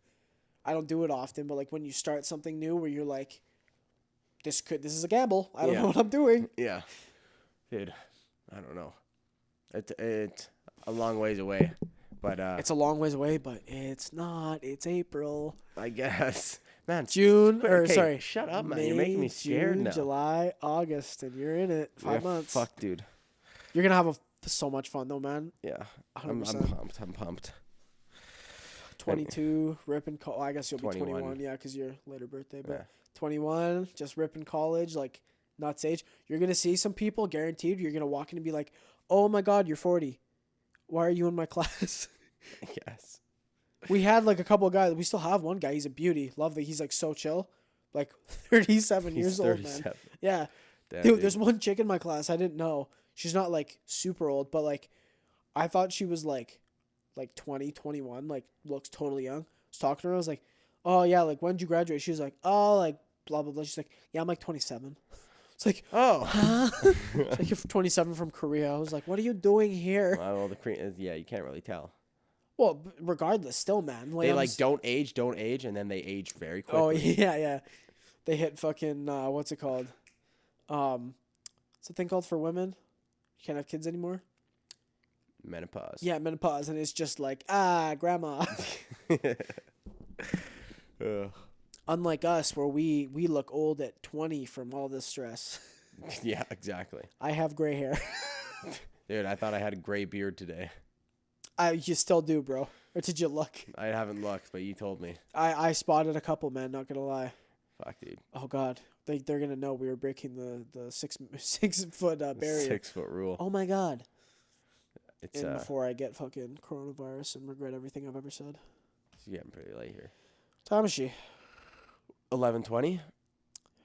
I don't do it often, but like when you start something new where you're like, this is a gamble. I don't Yeah. know what I'm doing. Yeah. Dude, I don't know. It's a long ways away, but It's a long ways away, but it's not. It's April, I guess. Man, June, or okay, sorry, shut up, man. May, You're making me scared June, now. July, August, and you're in it. 5 Yeah, months. Fuck, dude. You're gonna have so much fun though, man. Yeah. I'm 100%. pumped. I'm pumped. 22, ripping. I guess you'll be 21. 21. Yeah, because your later birthday. But Yeah. 21, just ripping college, like nuts age. You're gonna see some people, guaranteed. You're gonna walk in and be like, "Oh my God, you're 40. Why are you in my class?" Yes. We had like a couple of guys. We still have one guy. He's a beauty. Lovely. He's like so chill. Like 37 years He's old, 37. man. Yeah. Damn, Dude, there's one chick in my class. I didn't know. She's not like super old, but like I thought she was like 20, 21, like looks totally young. I was talking to her. I was like, "Oh yeah, like when did you graduate?" She was like, "Oh, like blah blah blah." She's like, "Yeah, I'm like 27." It's like, Oh. huh? It's like you're 27 from Korea. I was like, "What are you doing here?" Well, the Korean, yeah, you can't really tell. Well, regardless, still, man. They I'm like don't age, and then they age very quickly. Oh yeah, yeah. They hit fucking what's it called? What's the thing called for women? You can't have kids anymore. Menopause. Yeah, menopause, and it's just like grandma. Ugh. Unlike us, where we look old at 20 from all this stress. Yeah, exactly. I have gray hair. Dude, I thought I had a gray beard today. You still do, bro. Or did you look? I haven't looked, but you told me. I spotted a couple, man. Not gonna lie. Fuck, dude. Oh God, they're gonna know we were breaking the 6 foot barrier. 6 foot rule. Oh my God. It's And before I get fucking coronavirus and regret everything I've ever said. it's getting pretty late here. Time is she? 11:20.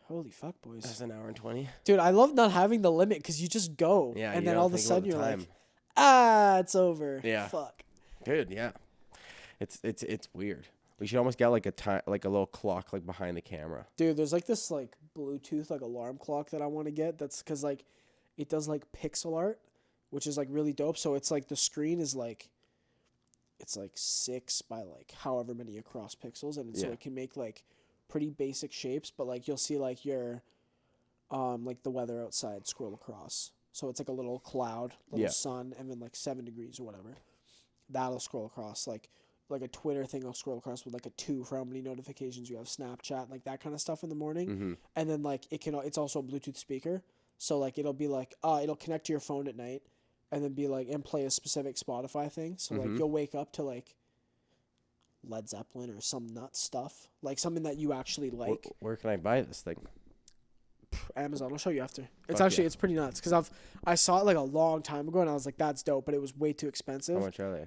Holy fuck, boys. That's an hour and 20. Dude, I love not having the limit because you just go. Yeah, And you then don't all of a think about sudden the you're time. like, it's over. Yeah. Fuck. Dude, yeah. It's weird. We should almost get like a little clock like behind the camera. Dude, there's like this like Bluetooth like alarm clock that I want to get. That's because like it does like pixel art, which is like really dope. So it's like the screen is like, it's like 6 by like however many across pixels, and so Yeah. it can make like pretty basic shapes. But like you'll see like your, like the weather outside scroll across. So it's like a little cloud, little Yeah. sun, and then like 7 degrees or whatever. That'll scroll across like a Twitter thing will scroll across with like a 2 for how many notifications you have, Snapchat, like that kind of stuff in the morning. Mm-hmm. And then like it's also a Bluetooth speaker. So like it'll be like it'll connect to your phone at night and then be like and play a specific Spotify thing. So like Mhm. you'll wake up to like Led Zeppelin or some nut stuff. Like something that you actually like. Where can I buy this thing? Amazon, I'll show you after. It's Fuck actually yeah. it's pretty nuts because I saw it like a long time ago and I was like, that's dope, but it was way too expensive. How much are they?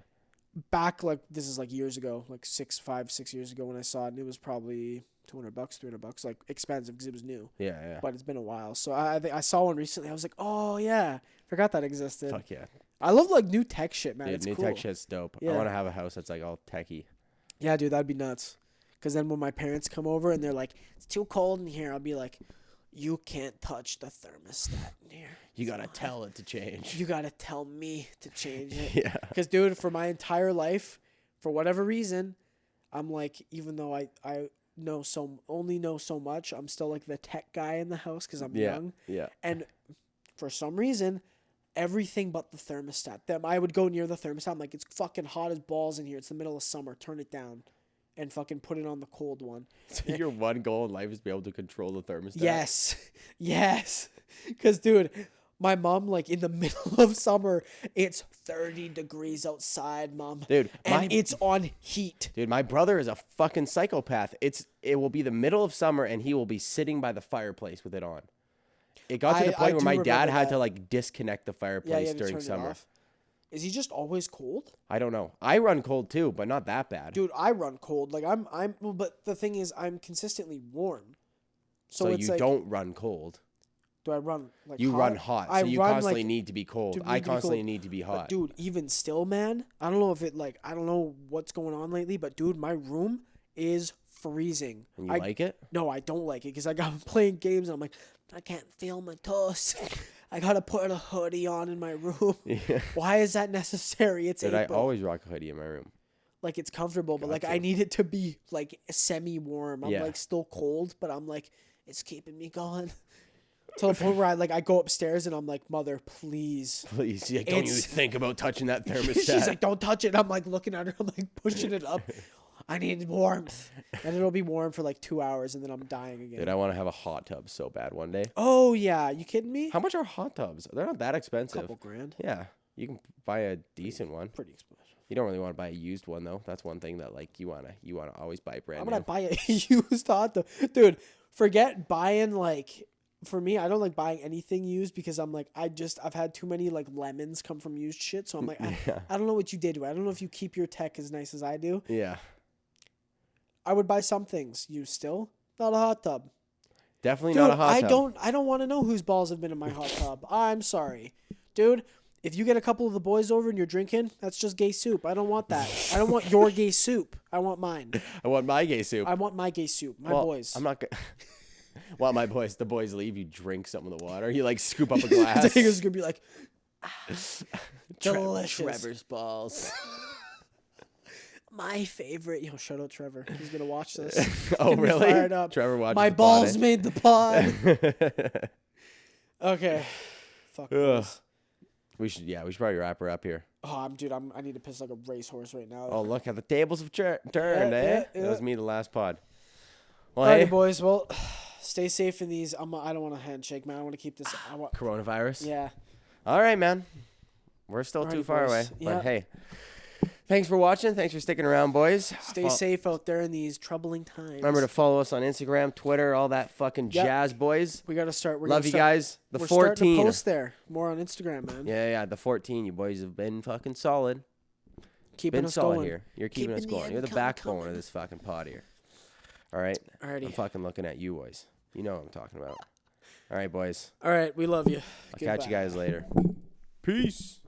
Back like this is like years ago, like 6 years ago when I saw it, and it was probably $200, $300, like expensive because it was new. Yeah, yeah. But it's been a while, so I saw one recently. I was like, oh yeah, forgot that existed. Fuck yeah. I love like new tech shit, man. Dude, It's new cool. tech shit's dope. Yeah. I want to have a house that's like all techie. Yeah, dude, that'd be nuts. Because then when my parents come over and they're like, it's too cold in here, I'll be like, you can't touch the thermostat in here. You gotta tell it to change. You gotta tell me to change it. Yeah. Because, dude, for my entire life, for whatever reason, I'm like, even though I only know so much, I'm still like the tech guy in the house because I'm young. Yeah. And for some reason, everything but the thermostat. I would go near the thermostat. I'm like, it's fucking hot as balls in here. It's the middle of summer. Turn it down, and fucking put it on the cold one. So your one goal in life is to be able to control the thermostat. Yes. Because, dude, my mom, like, in the middle of summer, it's 30 degrees outside, Mom. Dude, and it's on heat. Dude, my brother is a fucking psychopath. It will be the middle of summer and he will be sitting by the fireplace with it on. It got to the I point where do my dad remember had that. to like disconnect the Yeah, fireplace yeah, to during turn it summer. off. Is he just always cold? I don't know. I run cold too, but not that bad. Dude, I run cold. Like, well, but the thing is, I'm consistently warm. so it's you like, don't run cold. do I run, like, You hot? run hot. So I you run, constantly like, need to be cold. to I need to be constantly cold. need to be But hot. dude, even still, man, I don't know if it, like, I don't know what's going on lately, but dude, my room is freezing. And you like it? No, I don't like it because I got playing games and I'm like, I can't feel my toes. I gotta put a hoodie on in my room. Yeah. Why is that necessary? It's Dude, I April. always rock a hoodie in my room. Like, it's comfortable, but like Gotcha. I need it to be like semi-warm. I'm Yeah. like still cold, but I'm like It's keeping me going. To the point where I go upstairs and I'm like, mother, please. Please, yeah, don't even It's- think about touching that thermostat. She's like, don't touch it. And I'm like looking at her. I'm like pushing it up. I need warmth. And it'll be warm for like 2 hours and then I'm dying again. Dude, I want to have a hot tub so bad one day. Oh, yeah. You kidding me? How much are hot tubs? They're not that expensive. Couple grand. Yeah, you can buy a decent one. Pretty expensive. You don't really want to buy a used one though. That's one thing that like you wanna always buy brand I'm new. going to buy a used hot tub. Dude, forget buying like... For me, I don't like buying anything used because I'm like, I've had too many like lemons come from used shit. So I'm like, I don't know what you did to it. I don't know if you keep your tech as nice as I do. Yeah, I would buy some things used still. Not a hot tub. definitely Dude, not a hot tub. I don't want to know whose balls have been in my hot tub. I'm sorry. Dude, if you get a couple of the boys over and you're drinking, that's just gay soup. I don't want that. I don't want your gay soup. I want mine. I want my gay soup. I want my gay soup. My Well, boys. I'm not gonna. While my boys, the boys leave, you drink some of the water. You like scoop up a glass. Digger's going to be like, delicious. Trevor's balls. My favorite. Yo, shout out Trevor. He's going to watch this. Oh, Get me really? fired up. Trevor watches My the pod, balls eh? made the pod. Okay. Fuck Ugh. this. We should probably wrap her up here. Oh, I need to piss like a racehorse right now. Oh, look how the tables have turned, yeah, That was yeah. me the last pod. Well, All right, hey, boys. Well, stay safe in these. I don't want a handshake, man. I want to keep this. coronavirus. Yeah. All right, man. We're still too Alrighty, far boys. away. Yeah. But hey, thanks for watching. Thanks for sticking around, boys. Stay safe out there in these troubling times. Remember to follow us on Instagram, Twitter, all that fucking Yep. jazz, boys. We gotta start. Love you guys. The We're starting to 14. post there more on Instagram, man. Yeah, the 14. You boys have been fucking solid. Keeping Been us solid going. here. You're keeping us Keeping the going. You're the income backbone coming. of this fucking pod here. All right? Alrighty. I'm fucking looking at you boys. You know what I'm talking about. All right, boys. All right. We love you. I'll catch you guys later. Peace.